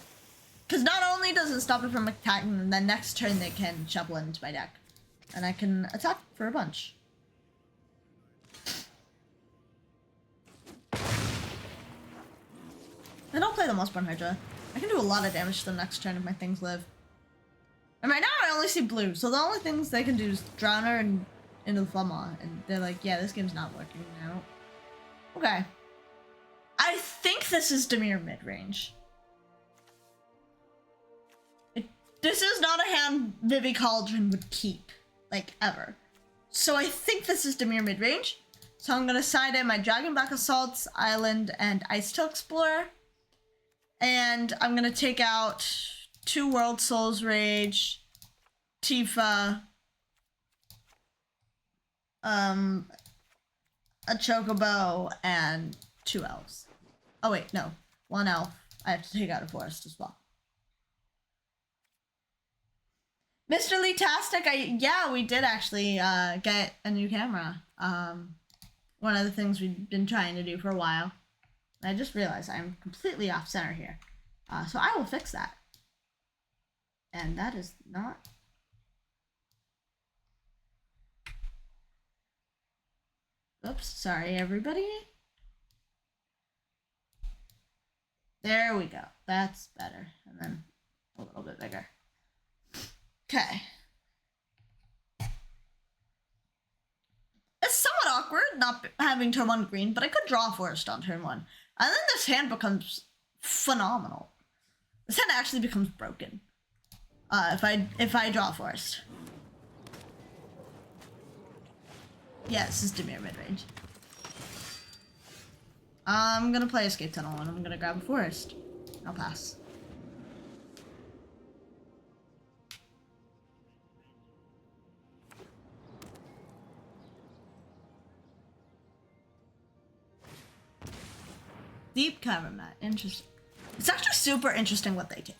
Speaker 1: Because not only does it stop it from attacking, and then next turn they can shuffle it into my deck. And I can attack for a bunch. And I'll play the Mossborn Hydra. I can do a lot of damage to them next turn if my things live. And right now I only see blue, so the only things they can do is Drowner and into the Floodmaw. And they're like, yeah, this game's not working now. Okay. I think this is Dimir mid-range. This is not a hand Vivi Cauldron would keep, like, ever. So I think this is Dimir mid-range. So I'm gonna side in my Dragonback Assault, Island, and Icetill Explorer. And I'm gonna take out 2 Worldsoul's Rage, Tifa, a Chocobo, and 2 elves. Oh wait, no, 1 elf. I have to take out a forest as well. Mr. Lee-tastic, yeah, we did actually get a new camera. One of the things we've been trying to do for a while. I just realized I'm completely off center here. So I will fix that. And that is not... Oops, sorry everybody. There we go. That's better. And then a little bit bigger. Okay. It's somewhat awkward not having turn 1 green, but I could draw a forest on turn 1. And then this hand becomes phenomenal. This hand actually becomes broken. If I draw a forest. Yeah, this is Dimir mid-range. I'm gonna play Escape Tunnel and I'm gonna grab a forest. I'll pass. Deep Cavern Mat. Interesting. It's actually super interesting what they take.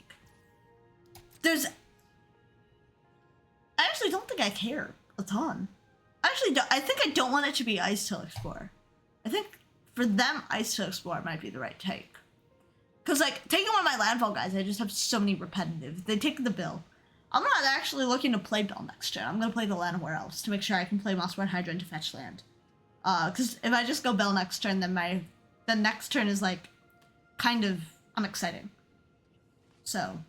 Speaker 1: I actually don't think I care a ton. I think I don't want it to be Icetill Explorer. I think for them, Icetill Explorer might be the right take. Because, like, taking one of my Landfall guys, I just have so many repetitive. They take the Bill. I'm not actually looking to play Bill next turn. I'm going to play the Llanowar Elves to make sure I can play Mossborn Hydra to fetch land. Because if I just go Bill next turn, then the next turn is, like, kind of unexciting. So.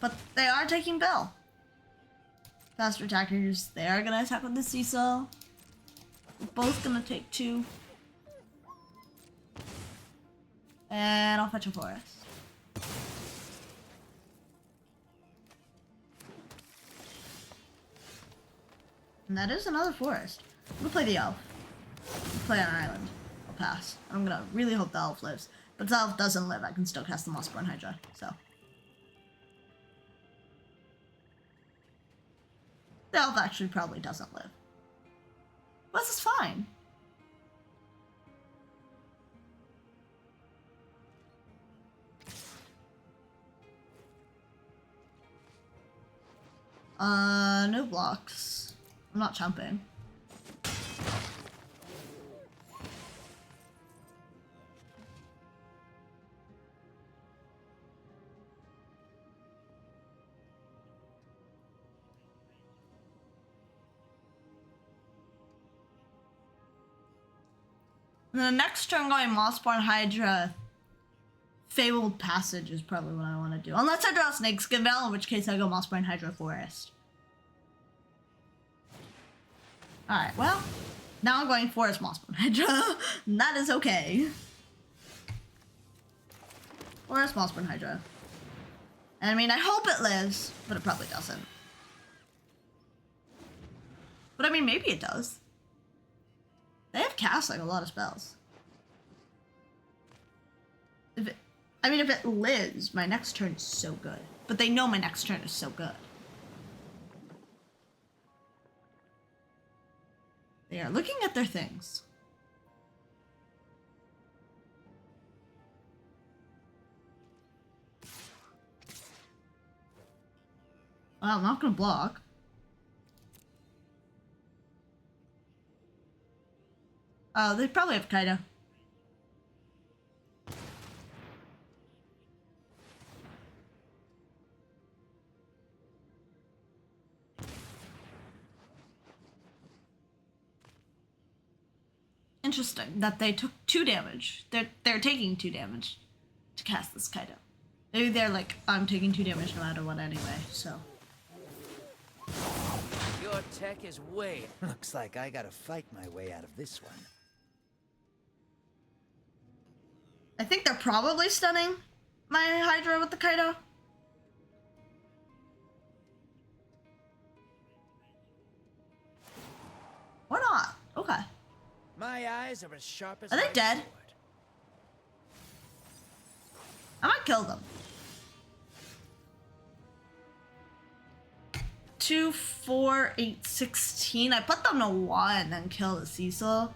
Speaker 1: But they are taking Bill. Faster attackers, they are gonna attack with the Seesaw. We're both gonna take 2. And I'll fetch a forest. And that is another forest. I'm gonna play the elf. I'll play on an island. I'll pass. I'm gonna really hope the elf lives. But if the elf doesn't live, I can still cast the Mossborn Hydra, so. The elf actually probably doesn't live. But this is fine. No blocks. I'm not jumping. And the next turn going Mossborn Hydra. Fabled Passage is probably what I want to do. Unless I draw Snakeskin Veil, in which case I go Mossborn Hydra Forest. Alright, well, now I'm going Forest Mossborn Hydra. That is okay. Forest Mossborn Hydra. And I mean, I hope it lives, but it probably doesn't. But I mean, maybe it does. They have cast like a lot of spells. If it lives, my next turn is so good. But they know my next turn is so good. They are looking at their things. Well, I'm not gonna block. Oh, they probably have Kaido. Interesting that they took 2 damage. They're taking 2 damage to cast this Kaido. Maybe they're like, I'm taking 2 damage no matter what anyway, so.
Speaker 2: Your tech is way. Looks like I gotta fight my way out of this one.
Speaker 1: I think they're probably stunning my Hydra with the Kaido. Or not. Okay.
Speaker 2: My eyes are as sharp as.
Speaker 1: Are they dead?
Speaker 2: Sword.
Speaker 1: I might kill them. 2, 4, 8, 16. I put them to 1 and then kill the Cecil.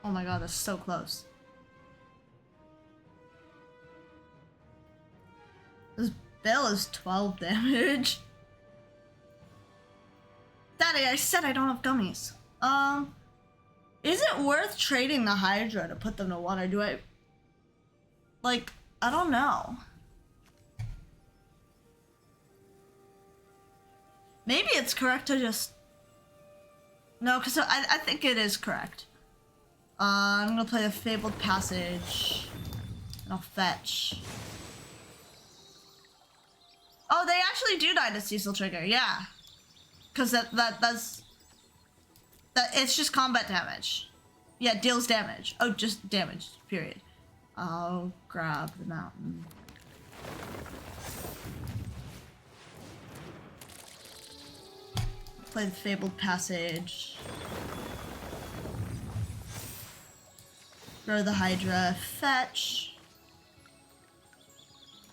Speaker 1: Oh my god, that's so close. This bill is 12 damage. Daddy, I said I don't have gummies. Is it worth trading the Hydra to put them to 1, or do I... Like, I don't know. Maybe it's correct to just... No, because I think it is correct. I'm gonna play the Fabled Passage. And I'll fetch. Oh, they actually do die to Cecil Trigger, yeah. Because that's... it's just combat damage. Yeah, deals damage. Oh, just damage, period. I'll grab the mountain. Play the Fabled Passage. Throw the Hydra. Fetch.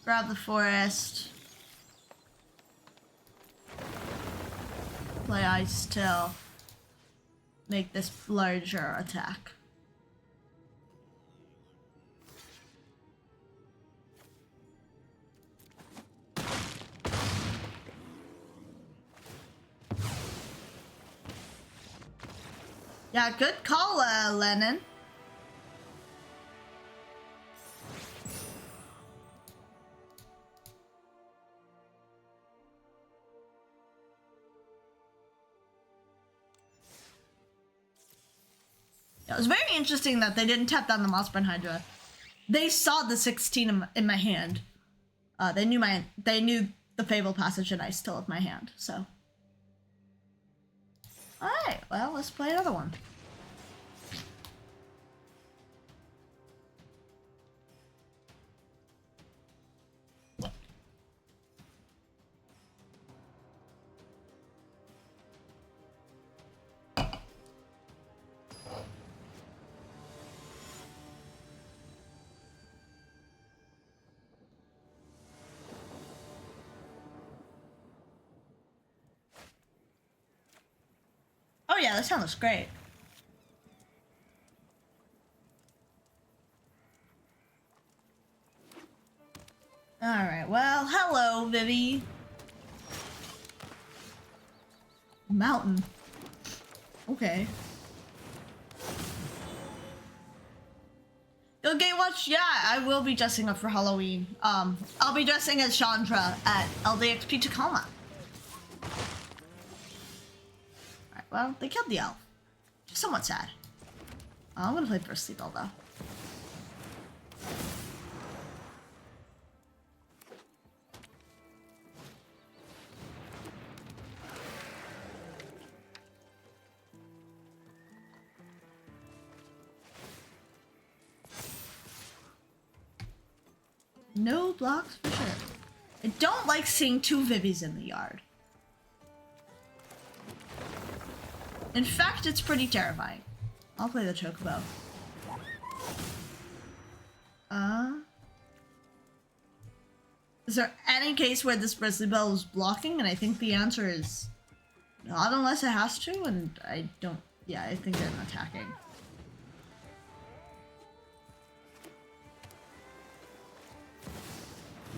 Speaker 1: Grab the forest. Play Icetill. Make this larger attack. Yeah, good call, Lennon. It was very interesting that they didn't tap down the Mossborn Hydra. They saw the 16 in my hand. They knew the Fabled Passage and I still have my hand, so. Alright, well, let's play another one. Oh yeah, that sounds great. Alright, well, hello, Vivi. Mountain. Okay. Yo, Gatewatch, yeah, I will be dressing up for Halloween. I'll be dressing as Chandra at LDXP Tacoma. Well, they killed the elf. Somewhat sad. I'm gonna play Bristly though. No blocks for sure. I don't like seeing two Vivies in the yard. In fact, it's pretty terrifying. I'll play the Chocobo. Is there any case where this Bristly Bell is blocking? And I think the answer is not unless it has to, and I don't... Yeah, I think they're attacking.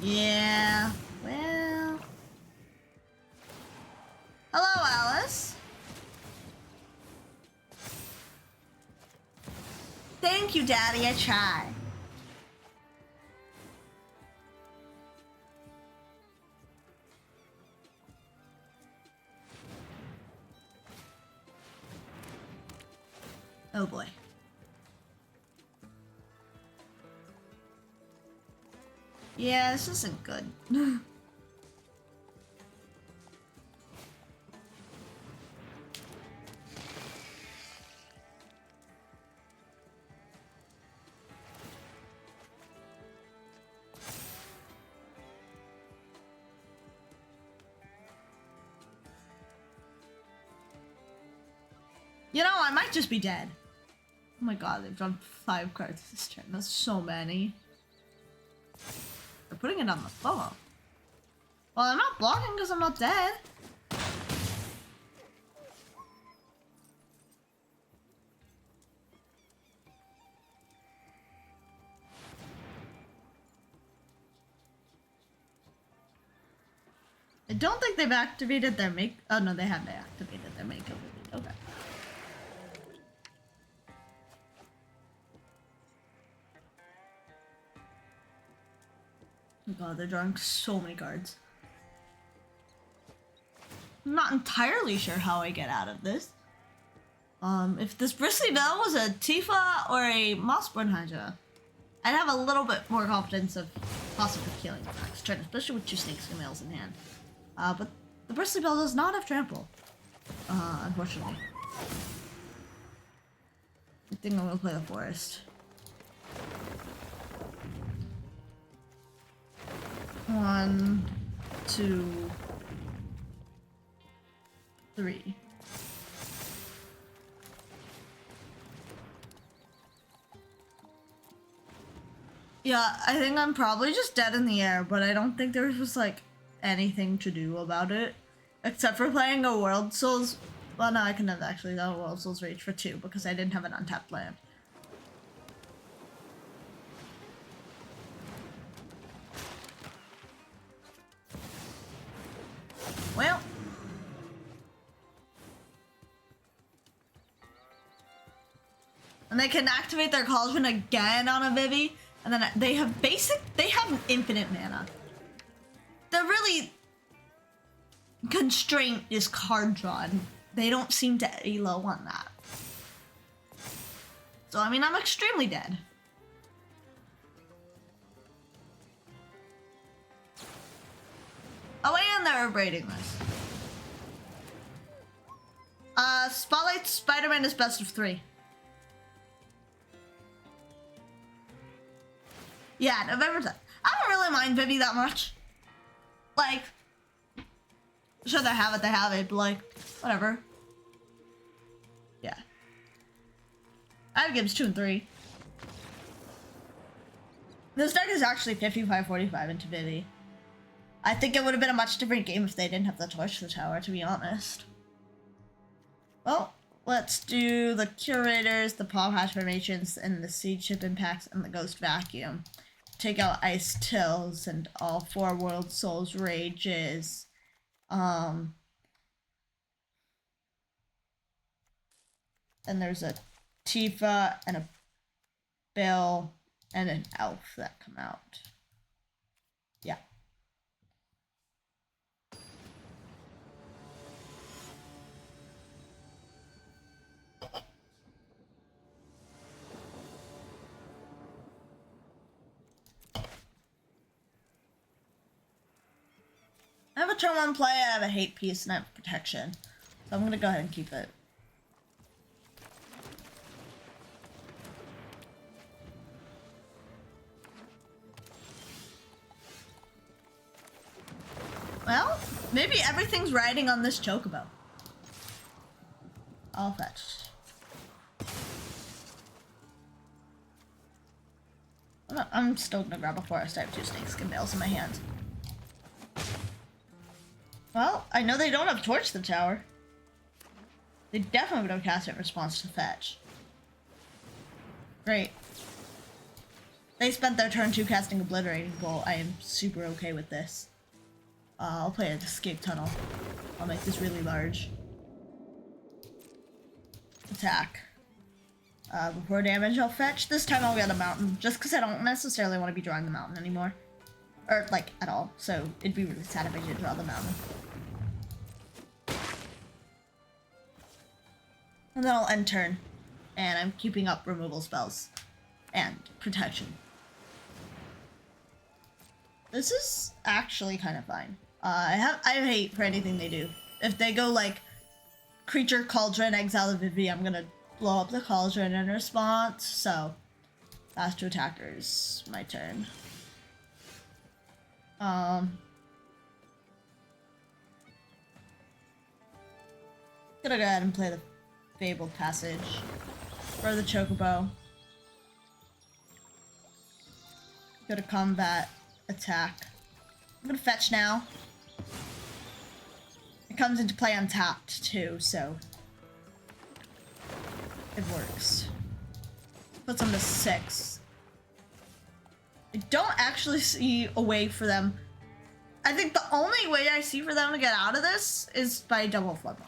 Speaker 1: Yeah, well... Hello, Alice. Thank you, Daddy, I try. Oh boy. Yeah, this isn't good. You know, I might just be dead. Oh my god, they've drawn 5 cards this turn. That's so many. They're putting it on the floor. Well, I'm not blocking because I'm not dead. I don't think they've activated their make. Oh no, they haven't activated their makeup. Okay. Oh god, they're drawing so many cards. I'm not entirely sure how I get out of this. If this Bristly Veil was a Tifa or a Mossborn Hydra, I'd have a little bit more confidence of possibly killing the next turn, especially with 2 Snakeskin Veils in hand. But the Bristly Veil does not have trample, unfortunately. I think I'm gonna play the forest. 1, 2, 3. Yeah, I think I'm probably just dead in the air, but I don't think there was like anything to do about it. Except for playing a Worldsoul's. Well, no, I couldn't have actually done a Worldsoul's Rage for 2 because I didn't have an untapped land. Well. And they can activate their Cauldron again on a Vivi, and then they have infinite mana. The really constraint is card drawn. They don't seem to be low on that. So I mean, I'm extremely dead. Oh, and they're braiding this. Spotlight Spider-Man is best of 3. Yeah, November 10th. I don't really mind Vivi that much. Like, sure they have it, but like, whatever. Yeah. I have Gibbs 2 and 3. This deck is actually 55-45 into Vivi. I think it would have been a much different game if they didn't have the Torch to the Tower, to be honest. Well, let's do the Curators, the Pawpatch Formations, and the Seedship Impacts, and the Ghost Vacuum. Take out Icetills and all 4 Worldsoul's Rages. And there's a Tifa and a Bill and an Elf that come out. Yeah. a turn 1 play, I have a hate piece, and I have protection. So I'm gonna go ahead and keep it. Well, maybe everything's riding on this Chocobo. I'll fetch. I'm still gonna grab a forest. I have 2 Snakeskin Veils in my hand. Well, I know they don't have Torch the Tower. They definitely would have cast it in response to fetch. Great. They spent their turn 2 casting Obliterating Bolt. I am super okay with this. I'll play an Escape Tunnel. I'll make this really large. Attack. Before damage, I'll fetch. This time I'll get a mountain, just because I don't necessarily want to be drawing the mountain anymore. Or, like, at all. So, it'd be really sad if I did draw the mountain. And then I'll end turn. And I'm keeping up removal spells. And protection. This is actually kind of fine. I hate for anything they do. If they go, like, Creature, Cauldron, Exile the Vivi, I'm gonna blow up the Cauldron in response. So, last 2 attackers, my turn. Gonna go ahead and play the Fabled Passage for the Chocobo. Go to combat, attack. I'm gonna fetch now. It comes into play untapped too, so it works. Puts them to 6. I don't actually see a way for them. I think the only way I see for them to get out of this is by double Flood Bomb.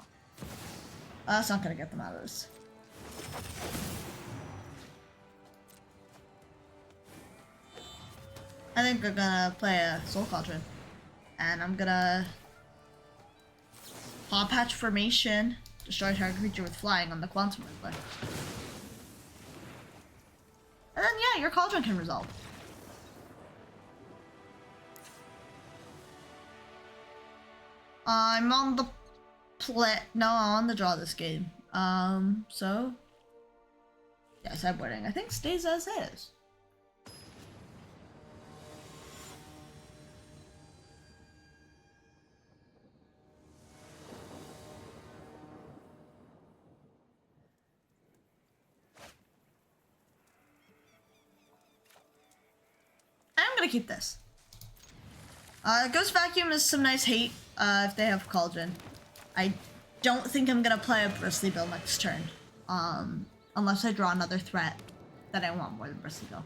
Speaker 1: That's not gonna get them out of this. I think we're gonna play a Soul Cauldron. And I'm gonna Pawpatch Formation, destroy target creature with flying on the Quantum Replay. And then yeah, your Cauldron can resolve. I'm on the no, I'm on the draw this game. So yeah, sideboarding I think stays as is. I'm gonna keep this. Ghost Vacuum is some nice hate if they have Cauldron. I don't think I'm gonna play a Bristly Bill next turn. Unless I draw another threat that I want more than Bristly Bill.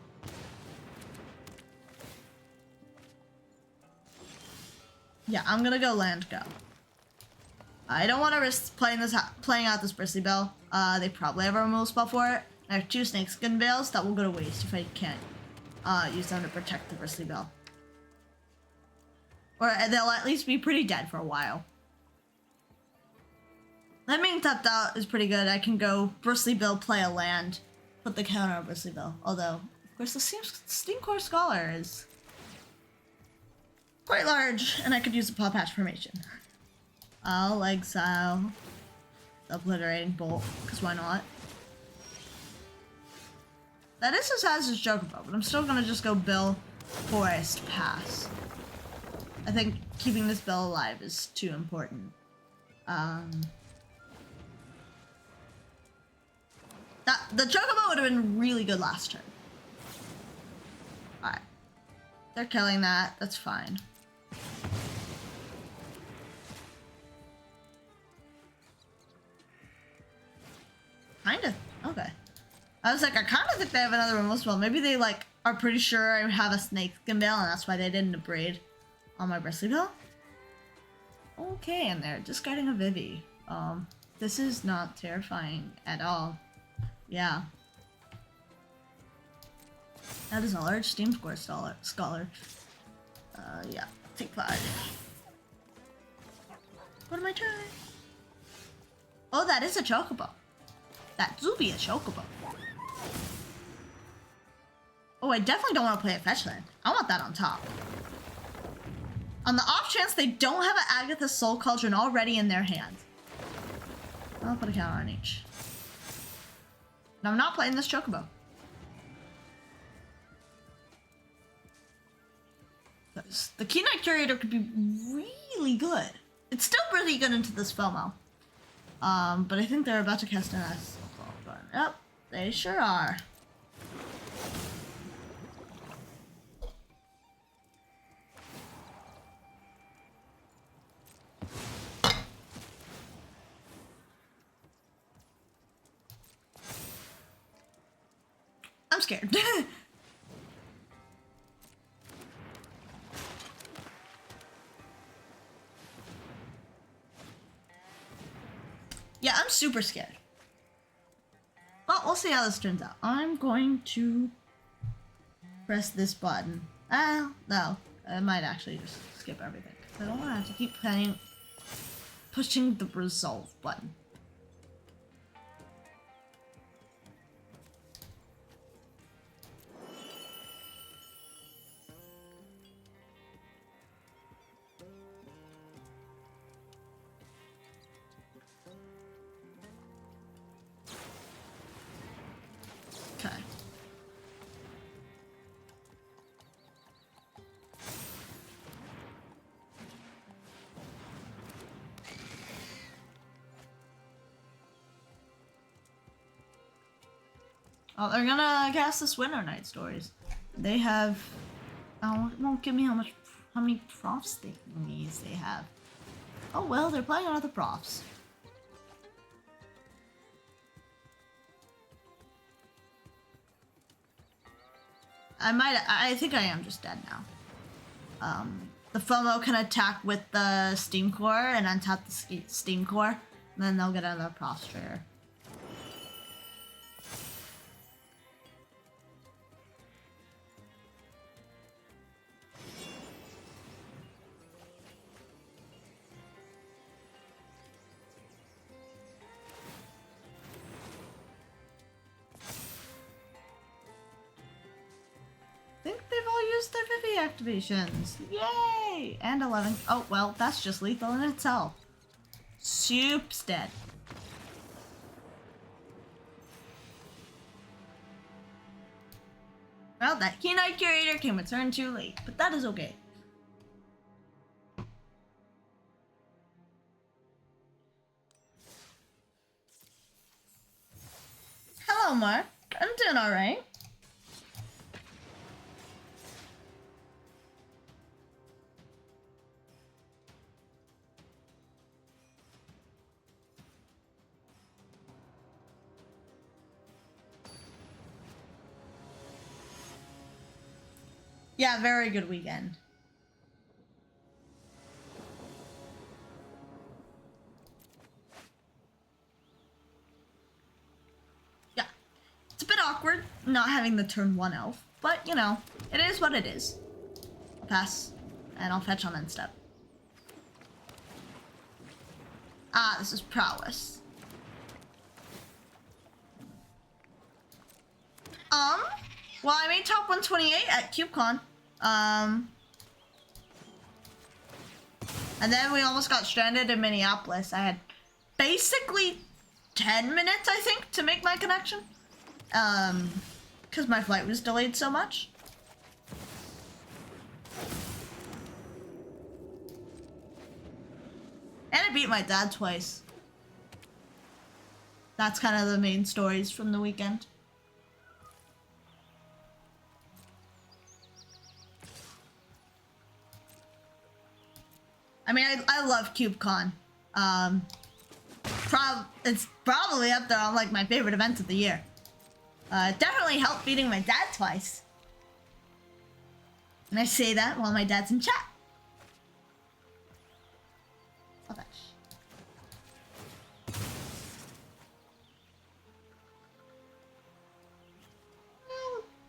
Speaker 1: Yeah, I'm gonna go land go. I don't want to risk playing out this Bristly Bill. They probably have a removal spell for it. I have 2 Snakeskin Veils that will go to waste if I can't use them to protect the Bristly Bill. Or they'll at least be pretty dead for a while. That being tapped out is pretty good. I can go Bristly Bill, play a land, put the counter on Bristly Bill. Although, of course, the Steam Core Scholar is quite large, and I could use a Pawpatch Formation. I'll exile the Obliterating Bolt, because why not? That is a Sazh's Chocobo, but I'm still gonna just go Bill, Forest, pass. I think keeping this Bill alive is too important. The Chocobo would have been really good last turn. Alright. They're killing that. That's fine. Kinda. Okay. I was like, I kind of think they have another removal spell. Maybe they, like, are pretty sure I have a Snakeskin Veil, and that's why they didn't abrade on my Bristly Bill. Okay, and they're discarding a Vivi. This is not terrifying at all. Yeah. That is a large Steam Core Scholar. Yeah. Take 5. Go to my turn. Oh, that is a Chocobo. That do be a Chocobo. Oh, I definitely don't want to play a fetch land. I want that on top. On the off chance they don't have an Agatha's Soul Cauldron already in their hand, I'll put a counter on each. And I'm not playing this Chocobo. The Keen-Eyed Curator could be really good. It's still really good into this FOMO. But I think they're about to cast an Assault. Yep, they sure are. I'm scared. Yeah, I'm super scared. Well, we'll see how this turns out. I'm going to press this button. No. I might actually just skip everything. I don't want to have to keep pushing the resolve button. Okay. Oh, they're gonna cast this Winter Night Stories. They have. Oh, it won't give me how many profs thingies they have. Oh well, they're playing other profs. I think I am just dead now. The FOMO can attack with the Steam Core and untap the Steam Core, and then they'll get another prof trigger. Their Vivi activations. Yay! And 11. Oh, well, that's just lethal in itself. Soup's dead. Well, that Keen-Eyed Curator came a turn too late, but that is okay. Hello, Mark. I'm doing alright. Yeah, very good weekend. Yeah, it's a bit awkward not having the turn 1 elf, but you know, it is what it is. I'll pass, and I'll fetch on end step. Ah, this is prowess. Well, I made top 128 at CubeCon. And then we almost got stranded in Minneapolis. I had basically 10 minutes, I think, to make my connection. Because my flight was delayed so much. And I beat my dad twice. That's kind of the main stories from the weekend. I mean, I love CubeCon. It's probably up there on like my favorite events of the year. It definitely helped beating my dad twice. And I say that while my dad's in chat. Pawpatch.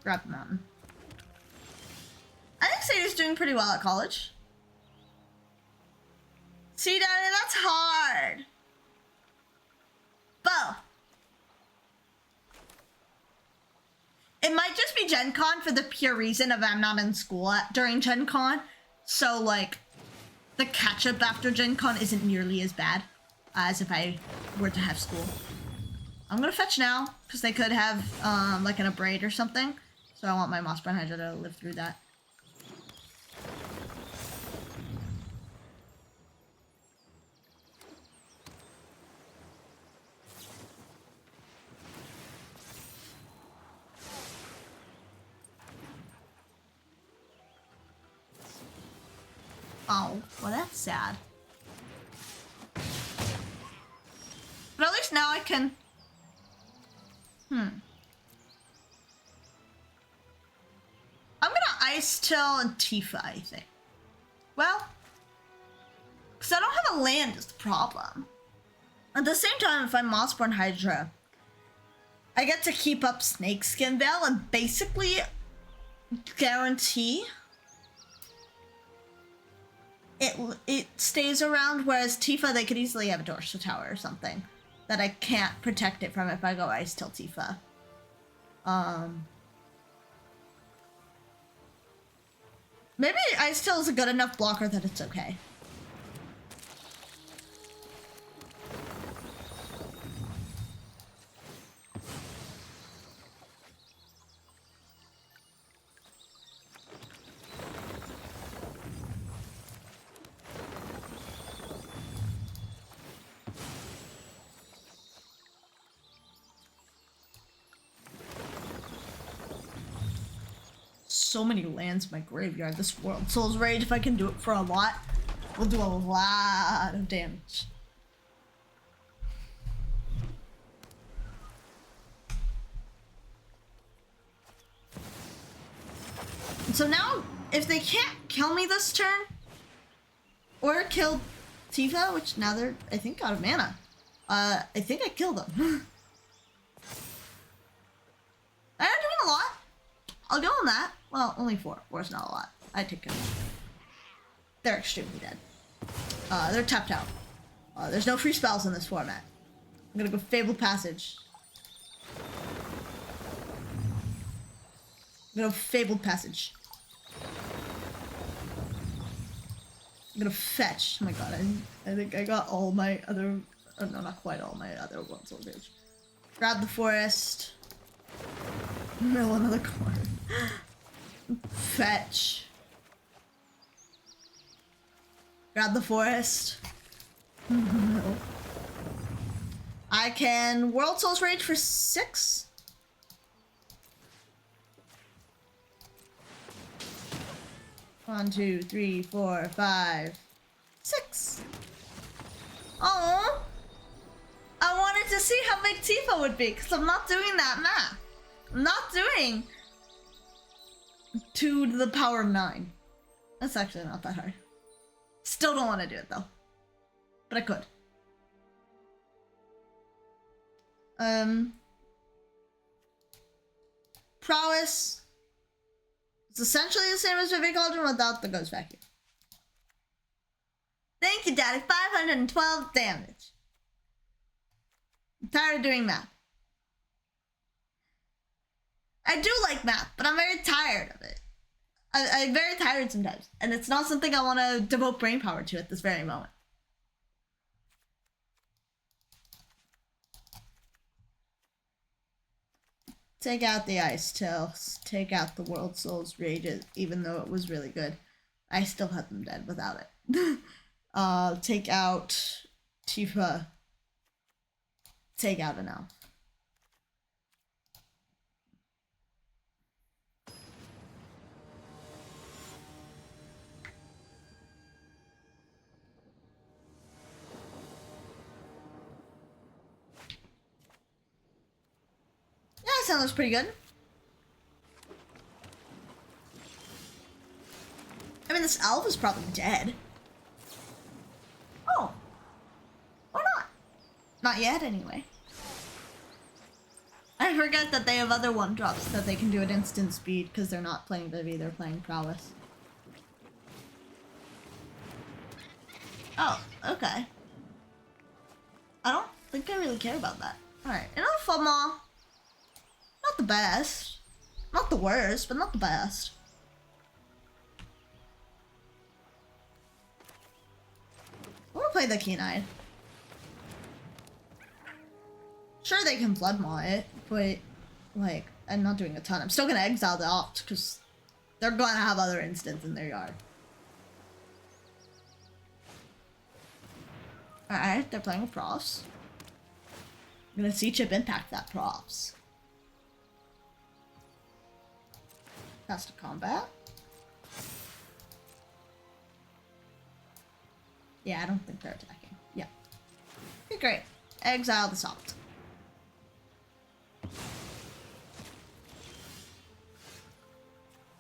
Speaker 1: Grab the mountain. I think Sadie's doing pretty well at college. See, Daddy, that's hard. Bo. It might just be Gen Con for the pure reason of I'm not in school during Gen Con. So, like, the catch-up after Gen Con isn't nearly as bad as if I were to have school. I'm gonna fetch now, because they could have, like an abrade or something. So I want my Mossborn Hydra to live through that. Oh, well that's sad. But at least now I can... I'm gonna Icetill and Tifa, I think. Well, because I don't have a land is the problem. At the same time, if I'm Mossborn Hydra, I get to keep up Snakeskin Veil and basically guarantee it stays around, whereas Tifa, they could easily have a Dorsal Tower or something that I can't protect it from if I go Icetill Tifa. Maybe Icetill is a good enough blocker that it's okay. So many lands in my graveyard. This Worldsoul's Rage, if I can do it for a lot, will do a lot of damage. So now, if they can't kill me this turn, or kill Tifa, which now they're, I think, out of mana. I think I killed them. I'm doing a lot. I'll go on that. Well, only 4. 4 is not a lot. I take care of them. They're extremely dead. They're tapped out. There's no free spells in this format. I'm gonna go Fabled Passage. I'm gonna Fabled Passage. I'm gonna fetch. Oh my god, I think I got all my other... Oh, no, not quite all my other Worldsoul Rage. Grab the forest. Mill another card. Fetch. Grab the forest. No. I can Worldsoul's Rage for 6. One, 2, 3, 4, 5, 6. Oh, I wanted to see how big Tifa would be because I'm not doing that math. I'm not doing 2 to the power of 9. That's actually not that hard. Still don't want to do it though, but I could. Prowess. It's essentially the same as Vivid Cauldron without the Ghost Vacuum. Thank you, Daddy. 512 damage. I'm tired of doing math. I do like math, but I'm very tired of it. I'm very tired sometimes, and it's not something I want to devote brain power to at this very moment. Take out the Icetill, take out the Worldsoul's Rage, even though it was really good. I still had them dead without it. Take out Tifa. Take out an elf. Yeah, that sounds pretty good. I mean, this elf is probably dead. Oh. Or not. Not yet, anyway. I forget that they have other 1-drops that they can do at instant speed because they're not playing Vivi, they're playing Prowess. Oh, okay. I don't think I really care about that. Alright, another Footmaw. Not the best. Not the worst, but not the best. will play the Keen-Eyed. Sure, they can Blood Maw it, but, like, I'm not doing a ton. I'm still gonna exile the Opt, because they're gonna have other instants in their yard. Alright, they're playing with Profs. I'm gonna Seedship Impact that Profs. Pass to combat. Yeah, I don't think they're attacking. Yeah. Okay, great. Exile the Opt.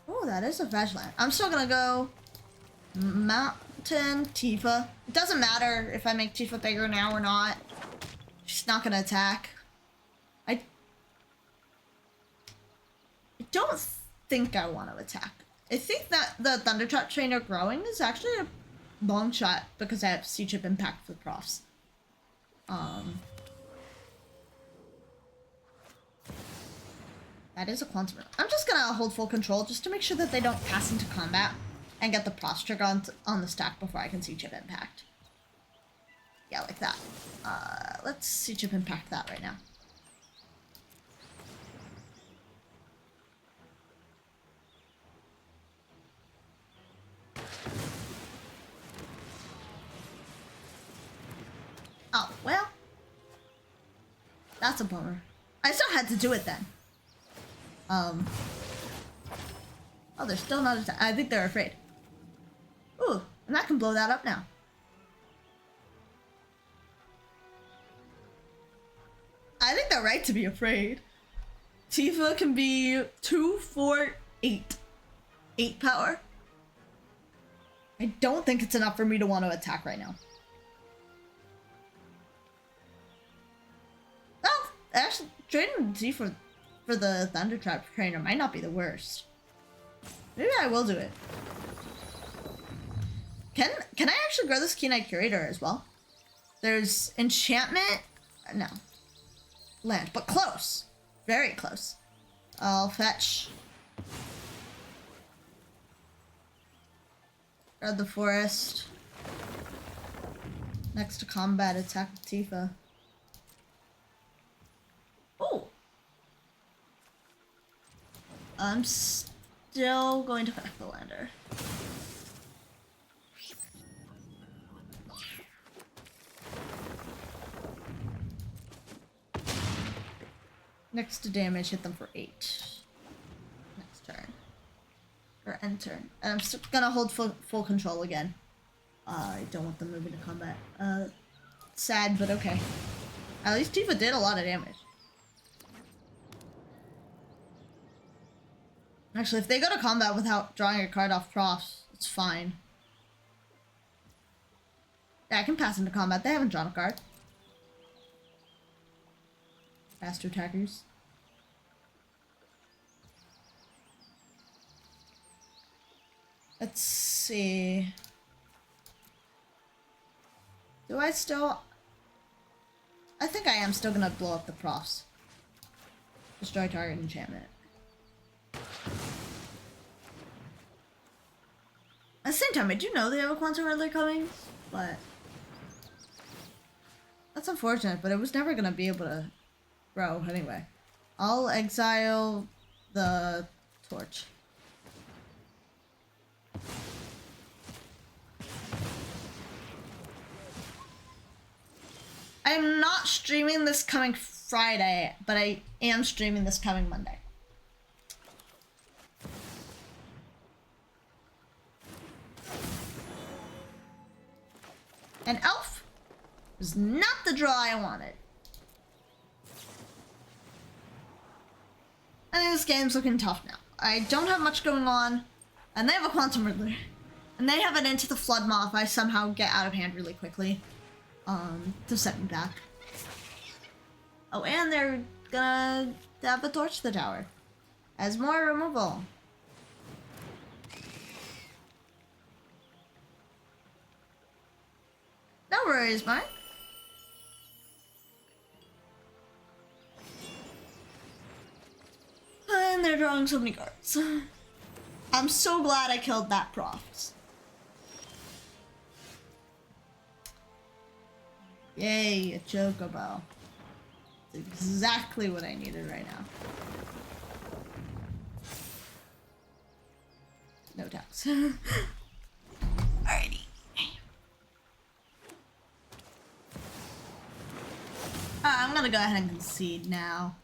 Speaker 1: Oh, that is a veg land. I'm still gonna go Mountain Tifa. It doesn't matter if I make Tifa bigger now or not. She's not gonna attack. I don't think I want to attack. I think that the Thundertrap Trainer growing is actually a long shot because I have Seedship Impact for Profs. That is a Quantum. I'm just gonna hold full control just to make sure that they don't pass into combat and get the Profs trigger on the stack before I can Seedship Impact. Yeah, like that. Let's Seedship Impact that right now. Oh, well. That's a bummer. I still had to do it then. Oh, they're still not attacking. I think they're afraid. Ooh, and I can blow that up now. I think they're right to be afraid. Tifa can be 2, 4, 8. 8 power. I don't think it's enough for me to want to attack right now. Oh, actually, trading Tifa for the Thundertrap Trainer might not be the worst. Maybe I will do it. Can I actually grow this Keen-Eyed Curator as well? There's enchantment. No. Land, but close. Very close. I'll fetch. Guard the forest. Next to combat, attack with Tifa. Oh! I'm still going to connect the lander. Next to damage, hit them for 8. Next turn. Or end turn. And I'm still gonna hold full control again. I don't want them moving to combat. Sad, but okay. At least Tifa did a lot of damage. Actually, if they go to combat without drawing a card off Profs, it's fine. Yeah, I can pass into combat. They haven't drawn a card. Pass to attackers. Let's see. Do I still... I think I am still gonna blow up the Profs. Destroy target enchantment. At the same time, I do know they have a Quantum Riddler coming, but... That's unfortunate, but it was never gonna be able to grow anyway. I'll exile the torch. I'm not streaming this coming Friday, but I am streaming this coming Monday. An elf was not the draw I wanted. I think this game's looking tough now. I don't have much going on, and they have a Quantum Riddler. And they have an Into the Flood Maw if I somehow get out of hand really quickly. To set me back. Oh, and they're gonna have a torch to the tower. As more removal. No worries, Mike. And they're drawing so many cards. I'm so glad I killed that Profs. Yay, a chocobo. It's exactly what I needed right now. No tax. Alrighty. I'm gonna go ahead and concede now.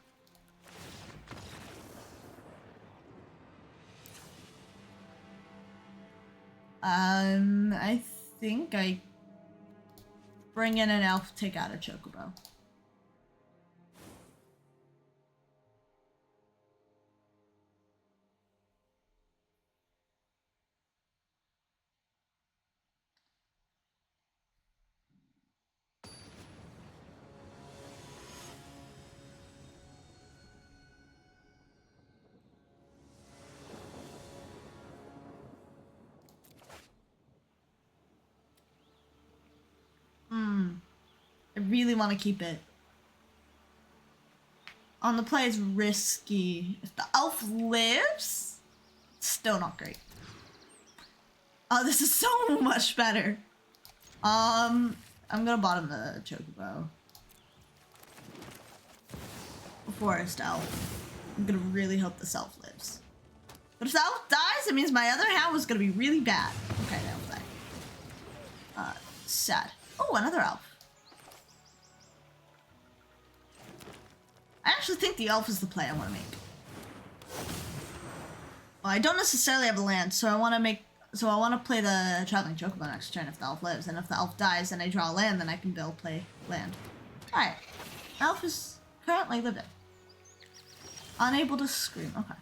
Speaker 1: I think I bring in an elf, take out a chocobo. I really want to keep it. On the play is risky. If the elf lives, still not great. Oh, this is so much better. I'm gonna bottom the chocobo. Forest elf. I'm gonna really hope this elf lives. But if the elf dies, it means my other hand was gonna be really bad. Okay, the elf died. Sad. Oh, another elf. I actually think the elf is the play I want to make. Well, I don't necessarily have a land, so I want to play the Traveling Chocobo next turn if the elf lives, and if the elf dies and I draw a land, then I can play land. Alright. Elf is currently living. Unable to scream. Okay.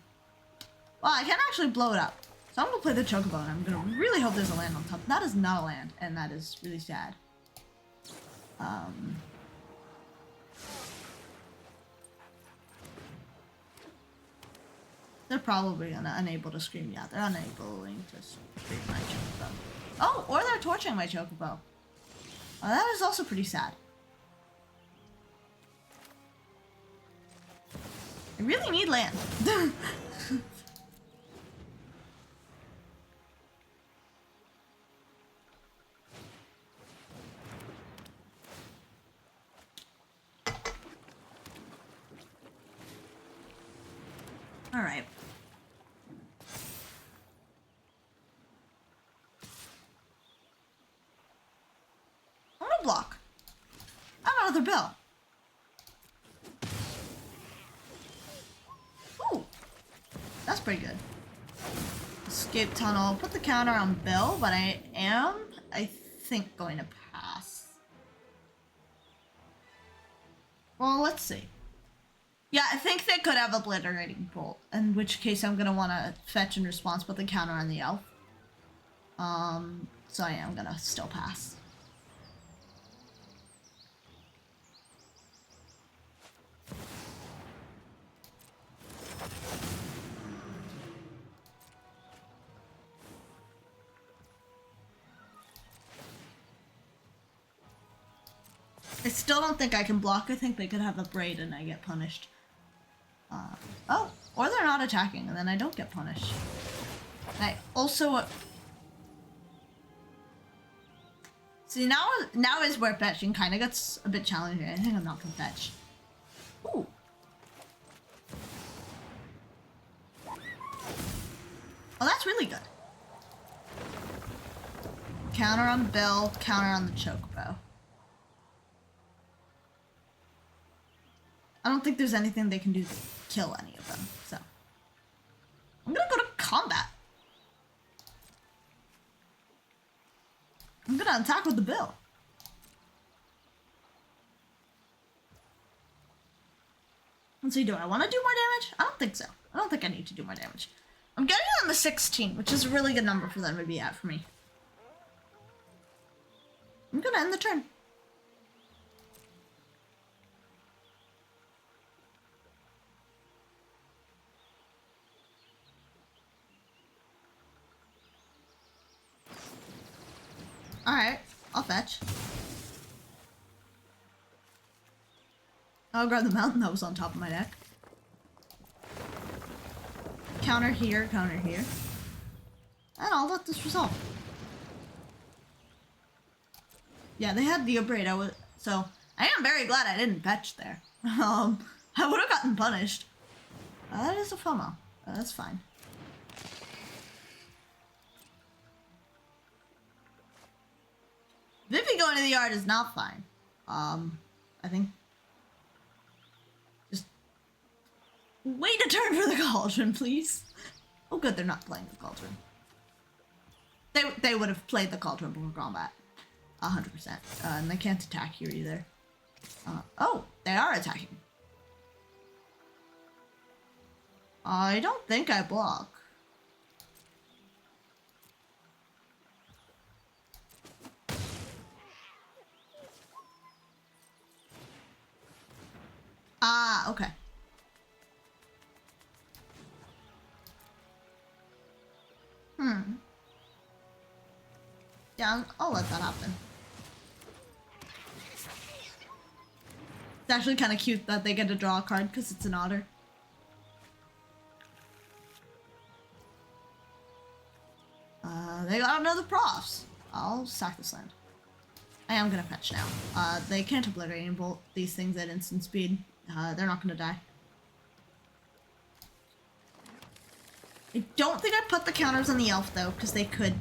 Speaker 1: Well, I can actually blow it up. So I'm going to play the Chocobo, and I'm going to really hope there's a land on top. That is not a land, and that is really sad. They're probably unable to scream. Yeah, they're unable to scream my Chocobo. Oh, or they're torching my Chocobo. Oh, that is also pretty sad. I really need land. All right. I'm gonna block. I have another bill. Ooh, that's pretty good. Escape tunnel. Put the counter on Bill, but I think, going to pass. Well, let's see. Yeah, I think they could have Obliterating Bolt, in which case I'm gonna want to fetch in response, put the counter on the elf. So I am gonna still pass. I still don't think I can block. I think they could have a braid and I get punished. Oh, or they're not attacking and then I don't get punished. And I also... See, now is where fetching kind of gets a bit challenging. I think I'm not gonna fetch. Ooh. Oh, that's really good. Counter on Bill, counter on the Chocobo. I don't think there's anything they can do to kill any of them, so. I'm gonna go to combat. I'm gonna attack with the Bill. Let's see, do I want to do more damage? I don't think so. I don't think I need to do more damage. I'm getting them to 16, which is a really good number for them to be at for me. I'm gonna end the turn. Alright, I'll fetch. I'll grab the mountain that was on top of my deck. Counter here, counter here. And I'll let this resolve. Yeah, they had the braid. So I am very glad I didn't fetch there. I would have gotten punished. That is a FOMO. That's fine. Vippy going to the yard is not fine. I think just wait a turn for the cauldron, please. Oh, good, they're not playing the cauldron. They would have played the cauldron before combat, 100%. And they can't attack here either. Oh, they are attacking. I don't think I block. Ah, okay. Yeah, I'll let that happen. It's actually kind of cute that they get to draw a card because it's an otter. They got another profs. I'll sack this land. I am gonna fetch now. They can't obliterate and bolt these things at instant speed. They're not gonna die. I don't think I put the counters on the elf though, because they could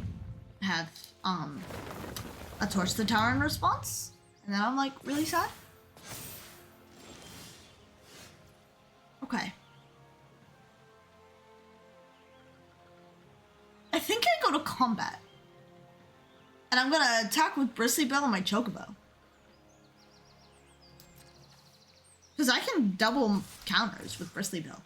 Speaker 1: have a torch to the tower in response, and then I'm like really sad. Okay. I think I go to combat, and I'm gonna attack with Bristly Bill and my Chocobo, because I can double counters with Bristly Bill.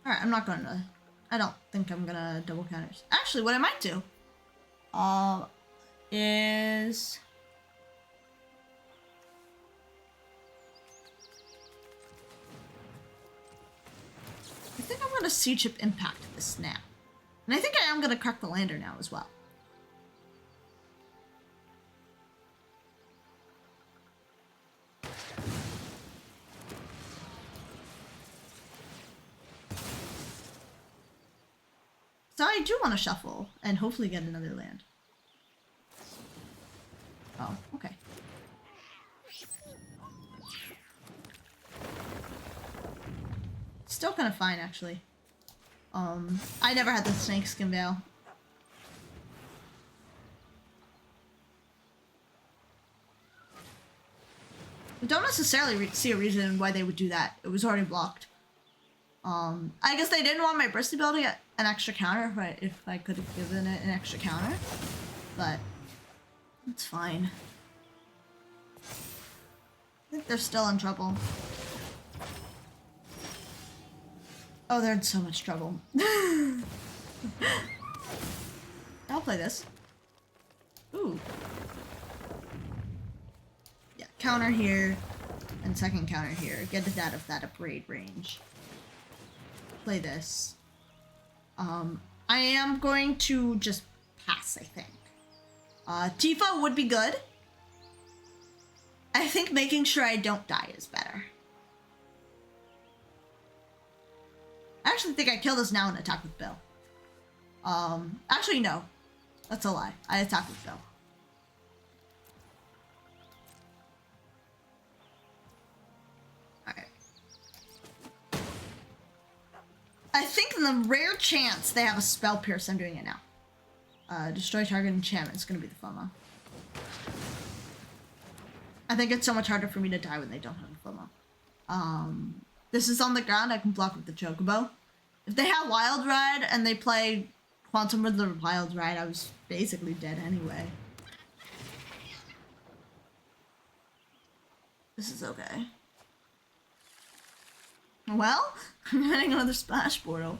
Speaker 1: Alright, I'm not gonna... I don't think I'm gonna double counters. Actually, what I might do... is... I think I'm gonna Seedship Impact this now. And I think I am gonna crack the lander now as well. So I do want to shuffle and hopefully get another land. Oh, okay. Still kind of fine, actually. I never had the Snakeskin Veil. I don't necessarily see a reason why they would do that. It was already blocked. I guess they didn't want my Bristly Bill to get an extra counter if I could have given it an extra counter, but it's fine. I think they're still in trouble. Oh, they're in so much trouble. I'll play this. Ooh. Yeah, counter here, and second counter here. Get it out of that upgrade range. Play this. I am going to just pass, I think. Tifa would be good. I think making sure I don't die is better. I actually think I kill this now and attack with Bill. Actually no. That's a lie. I attack with Bill. Alright. I think in the rare chance they have a Spell Pierce, I'm doing it now. Destroy target enchantment is going to be the FOMO. I think it's so much harder for me to die when they don't have a FOMO. This is on the ground, I can block with the Chocobo. If they have Wild Ride and they play Quantum with the Wild Ride, I was basically dead anyway. This is okay. Well, I'm getting another Splash Portal.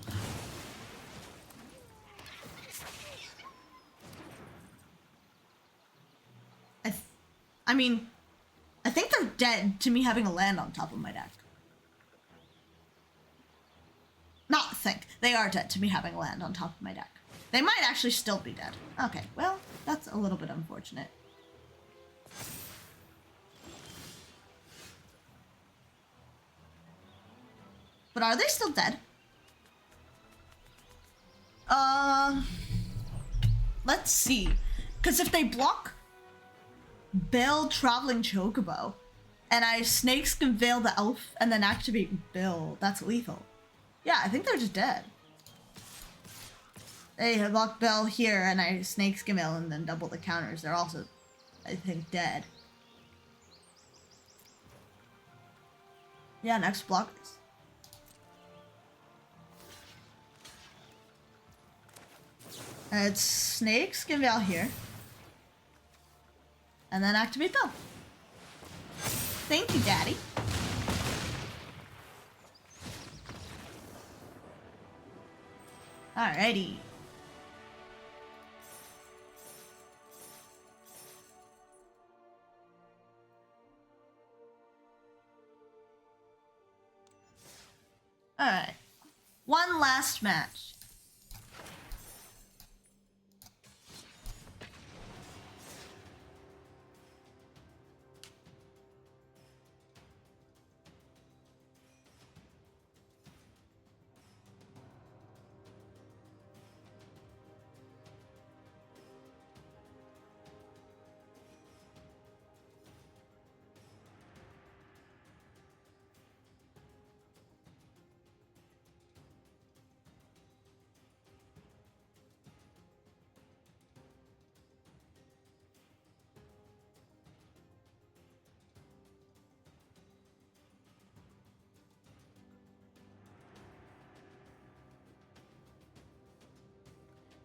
Speaker 1: I mean, I think they're dead to me having a land on top of my deck. Not think. They are dead to me having a land on top of my deck. They might actually still be dead. Okay, well, that's a little bit unfortunate. But are they still dead? Let's see. Because if they block Bill Traveling Chocobo, and I Snakeskin Veil the elf and then activate Bill, that's lethal. Yeah, I think they're just dead. They block Bill here and I Snakeskin Veil and then double the counters. They're also, I think, dead. Yeah, next block. It's Snakeskin Veil here. And then activate Bill. Thank you, Daddy. Alrighty. Alright. One last match.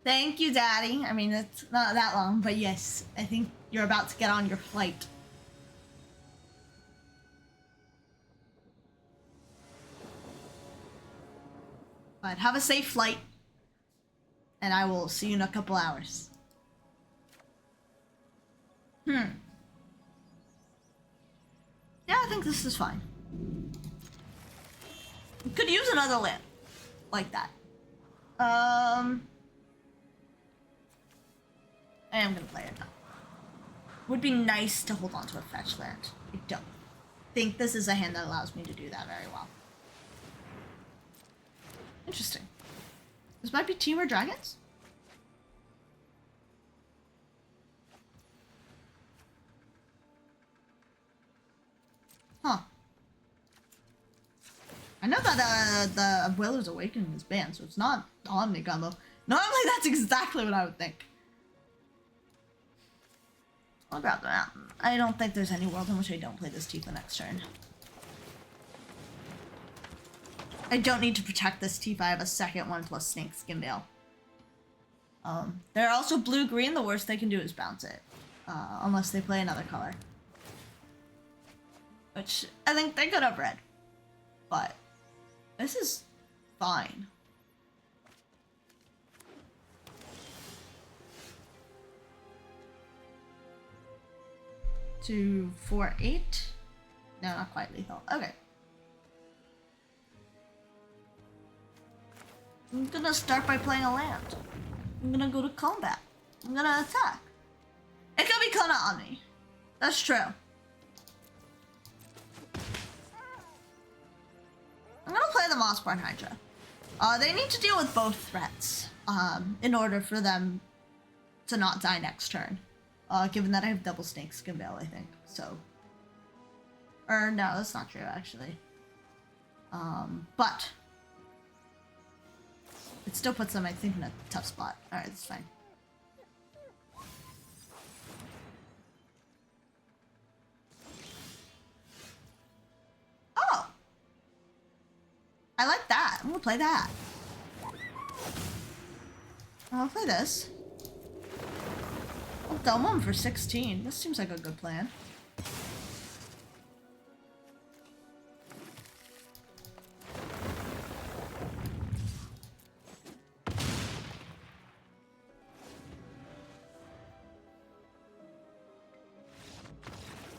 Speaker 1: Thank you, Daddy. I mean, it's not that long, but yes, I think you're about to get on your flight. But have a safe flight, and I will see you in a couple hours. Yeah, I think this is fine. Could use another land like that. I am gonna play it now. Would be nice to hold on to a fetch land. I don't think this is a hand that allows me to do that very well. Interesting. This might be Teamer Dragons? Huh. I know that the Willer's Awakening is banned, so it's not Omni combo. Normally that's exactly what I would think. I'll grab the mountain. I don't think there's any world in which I don't play this Tifa next turn. I don't need to protect this Tifa. I have a second one plus Snakeskin Veil. They're also blue-green. The worst they can do is bounce it. Unless they play another color. Which I think they could have red. But this is fine. 2, 4, 8. No, not quite lethal. Okay. I'm gonna start by playing a land. I'm gonna go to combat. I'm gonna attack. It could be Kona Omni. That's true. I'm gonna play the Mossborn Hydra. They need to deal with both threats in order for them to not die next turn. Given that I have double Snakeskin Veil, I think. So. Or no, that's not true actually. But it still puts them, I think, in a tough spot. Alright, that's fine. Oh! I like that. I'm gonna play that. I'll play this. I'll dome them for 16. This seems like a good plan.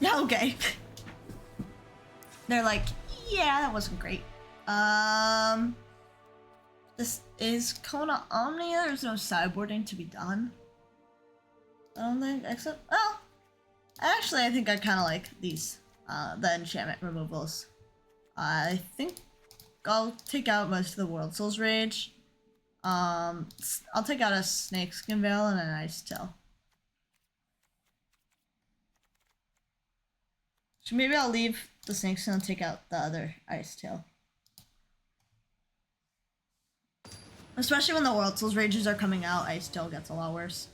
Speaker 1: Okay. They're like, yeah, that wasn't great. This is Kona Omni. There's no sideboarding to be done. I don't think, except, oh, actually, I think I kind of like these, the enchantment removals. I think I'll take out most of the Worldsoul's Rage. I'll take out a Snakeskin Veil and an Icetill. So maybe I'll leave the Snakeskin and take out the other Icetill. Especially when the Worldsoul rages are coming out, Icetill gets a lot worse.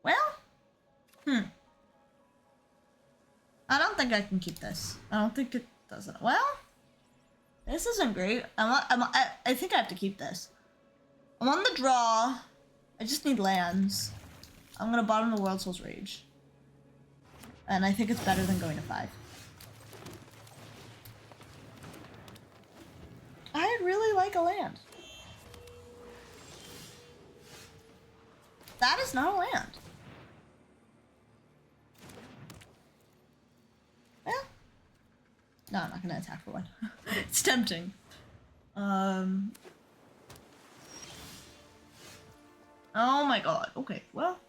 Speaker 1: Well, I don't think I can keep this. I don't think it doesn't. Well, this isn't great. I think I have to keep this. I'm on the draw. I just need lands. I'm gonna bottom the Worldsoul's Rage. And I think it's better than going to 5. I really like a land. That is not a land. Well, no, I'm not gonna attack for one. It's tempting. Oh my god. Okay, well.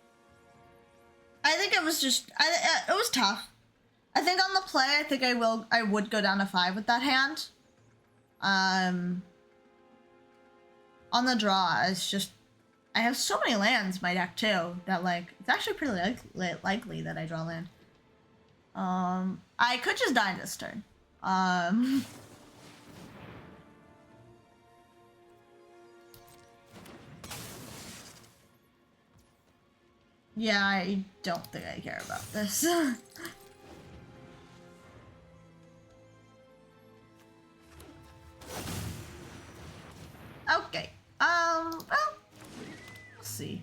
Speaker 1: I think it was just, it was tough. I think on the play, I think I would go down to 5 with that hand. On the draw, it's just, I have so many lands in my deck too, that like, it's actually pretty likely that I draw land. I could just die this turn. Yeah, I don't think I care about this. Okay. Well, we'll see.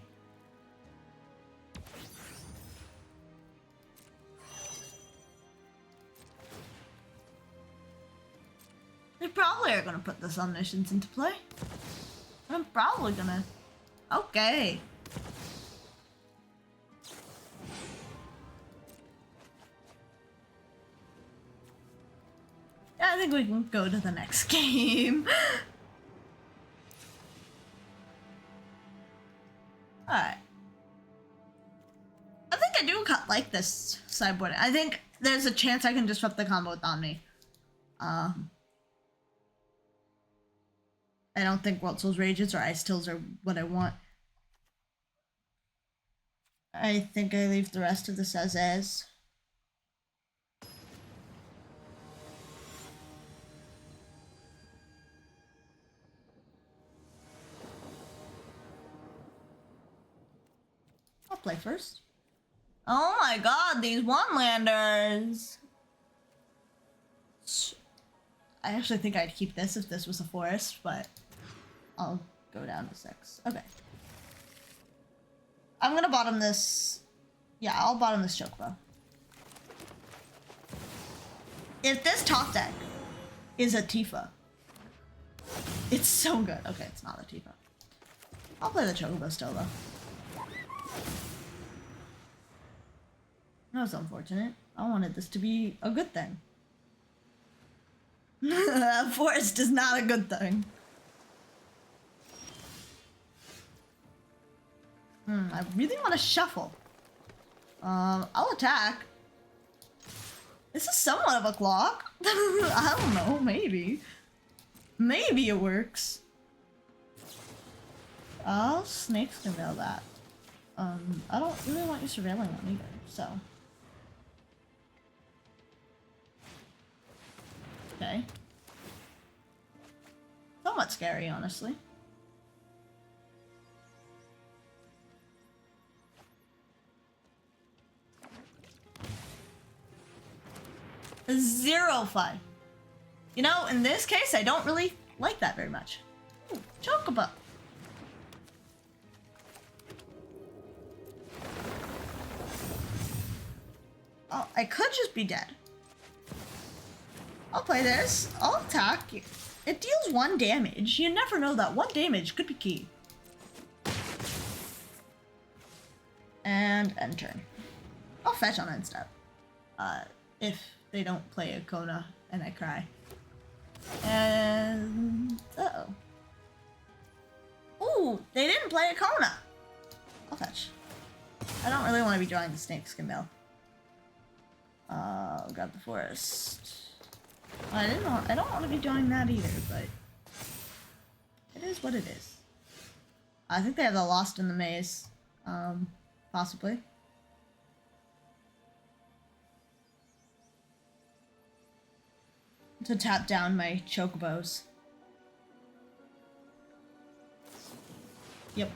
Speaker 1: They probably are gonna put this omniscience into play. I'm probably gonna. Okay. Yeah, I think we can go to the next game. Alright. I think I do like this sideboard. I think there's a chance I can disrupt the combo with Omni. I don't think Worldsoul's Rages or Icetills are what I want. I think I leave the rest of the Sazh. I'll play first. Oh my god, these one-landers! I actually think I'd keep this if this was a forest, but I'll go down to 6. Okay. I'm gonna bottom this. Yeah, I'll bottom this Chocobo. If this top deck is a Tifa, it's so good. Okay, it's not a Tifa. I'll play the Chocobo still, though. That was unfortunate. I wanted this to be a good thing. Forest is not a good thing. I really want to shuffle. I'll attack. This is somewhat of a clock. I don't know, maybe. Maybe it works. I'll Snakeskin Veil that. I don't really want you surveilling them either, so. Okay. Somewhat scary, honestly. A 0-5. You know, in this case, I don't really like that very much. Ooh, Chocobo. Oh, I could just be dead. I'll play this. I'll attack. It deals 1 damage. You never know that 1 damage could be key. And end turn. I'll fetch on end step. If they don't play a Kona and I cry. And uh-oh. Ooh, they didn't play a Kona. I'll fetch. I don't really want to be drawing the Snakeskin Veil. Grab the forest. I don't want to be doing that either, but it is what it is. I think they have the Lost in the Maze, possibly. To tap down my chocobos. Yep.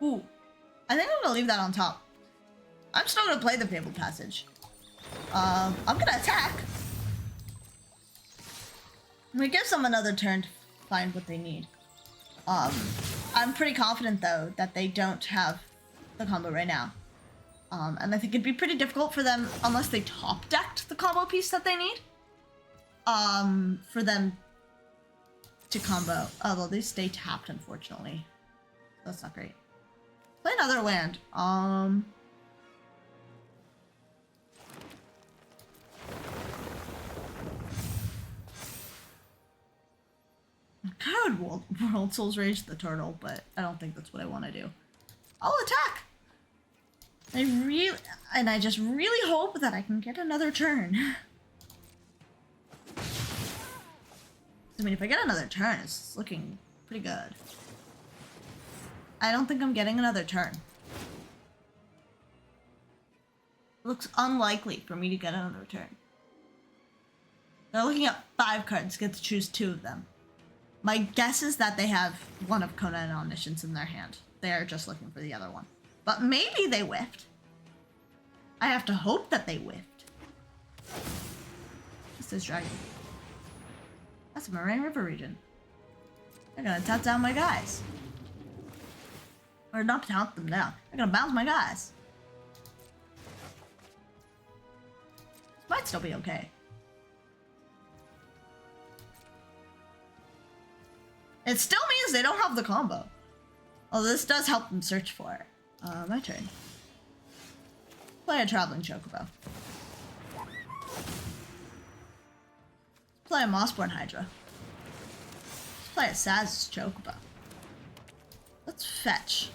Speaker 1: Ooh. I think I'm gonna leave that on top. I'm still gonna play the Fabled Passage. I'm gonna attack. I'm gonna give them another turn to find what they need. I'm pretty confident though that they don't have the combo right now. And I think it'd be pretty difficult for them unless they top decked the combo piece that they need. For them to combo. Although they stay tapped, unfortunately. That's not great. Play another land. Good Worldsoul's Rage the Turtle, but I don't think that's what I want to do. I'll attack! I just really hope that I can get another turn. I mean, if I get another turn, it's looking pretty good. I don't think I'm getting another turn. It looks unlikely for me to get another turn. They're looking at 5 cards, get to choose 2 of them. My guess is that they have one of Conan Omniscience in their hand. They are just looking for the other one. But maybe they whiffed. I have to hope that they whiffed. This is Dragon. That's a Moraine River region. They're gonna tap down my guys. Or not tap them down. They're gonna bounce my guys. This might still be okay. It still means they don't have the combo. Although this does help them search for it. My turn. Play a Traveling Chocobo. Play a Mossborn Hydra. Let's play a Sazh Chocobo. Let's fetch.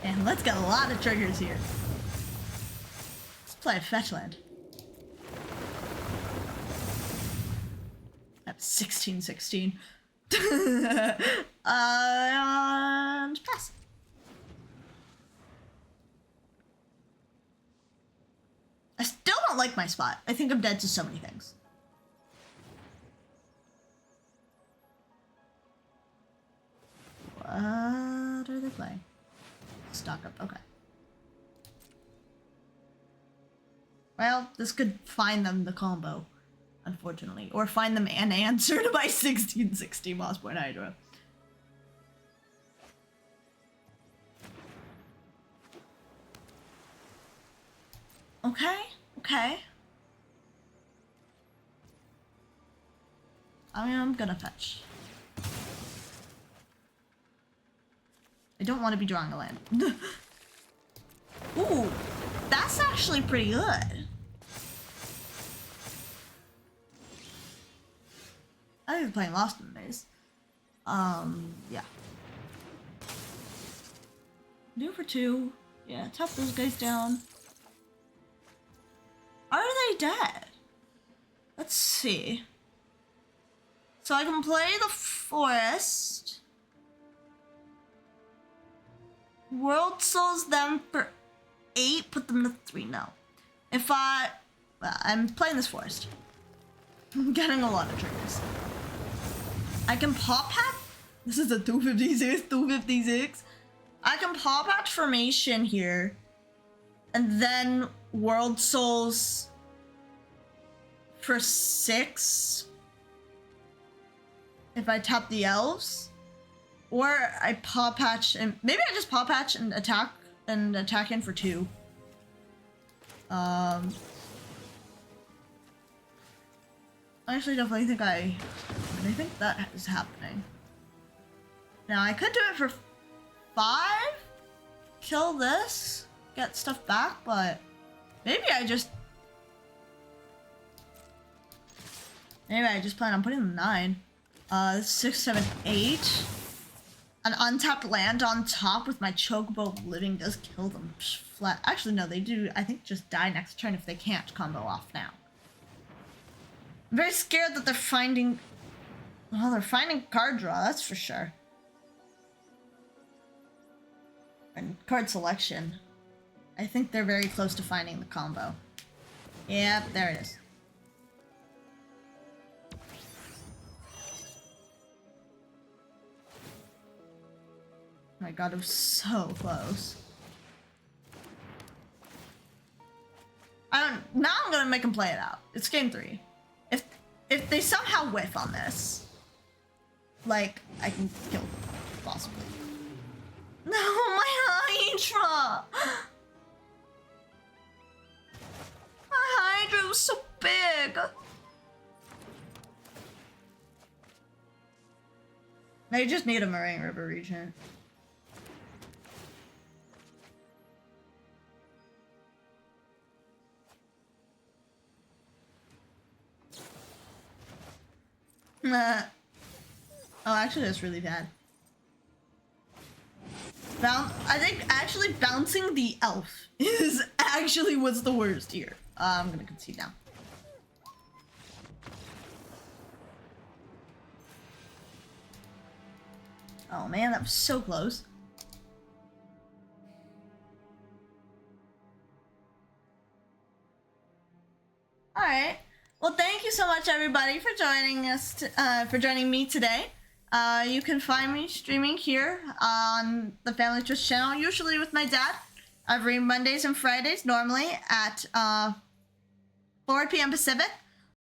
Speaker 1: And let's get a lot of triggers here. Let's play a fetch land. That's 16-16. And pass. I still don't like my spot. I think I'm dead to so many things. What are they playing? Stock up, okay. Well, this could find them the combo, unfortunately. Or find them an answer to my 16-16 Mossborn Hydra. Okay, okay. I mean, I'm gonna fetch. I don't want to be drawing a land. Ooh, that's actually pretty good. I think they're playing Lost in the Maze. Yeah. 2 for 2. Yeah, tap those guys down. Are they dead? Let's see. So I can play the forest. Worldsoul's them for 8, put them to 3. No. If I'm playing this forest. I'm getting a lot of triggers. I can Pawpatch. This is a 256, 256. I can Pawpatch Formation here. And then Worldsoul's for 6. If I tap the elves. Or I Pawpatch and maybe I just Pawpatch and attack in for 2. I actually definitely think I think that is happening. Now I could do it for 5, kill this, get stuff back, but maybe I just Anyway, I just plan on putting the 9. 6, 7, 8. An untapped land on top with my Chocobo living does kill them flat. Actually, no, they do, I think, just die next turn if they can't combo off now. I'm very scared that they're finding... Well, they're finding card draw, that's for sure. And card selection. I think they're very close to finding the combo. Yep, there it is. Oh my god, it was so close. Now I'm gonna make them play it out. It's game 3. If they somehow whiff on this, like, I can kill them, possibly. No, my Hydra! My Hydra was so big! They just need a Moraine River region. Oh, actually, that's really bad. I think actually bouncing the elf is actually what's the worst here. I'm gonna concede now. Oh man, that was so close. All right. Well, thank you so much, everybody, for joining us. For joining me today. You can find me streaming here on the Family Twitch channel, usually with my dad, every Mondays and Fridays, normally at 4 p.m. Pacific.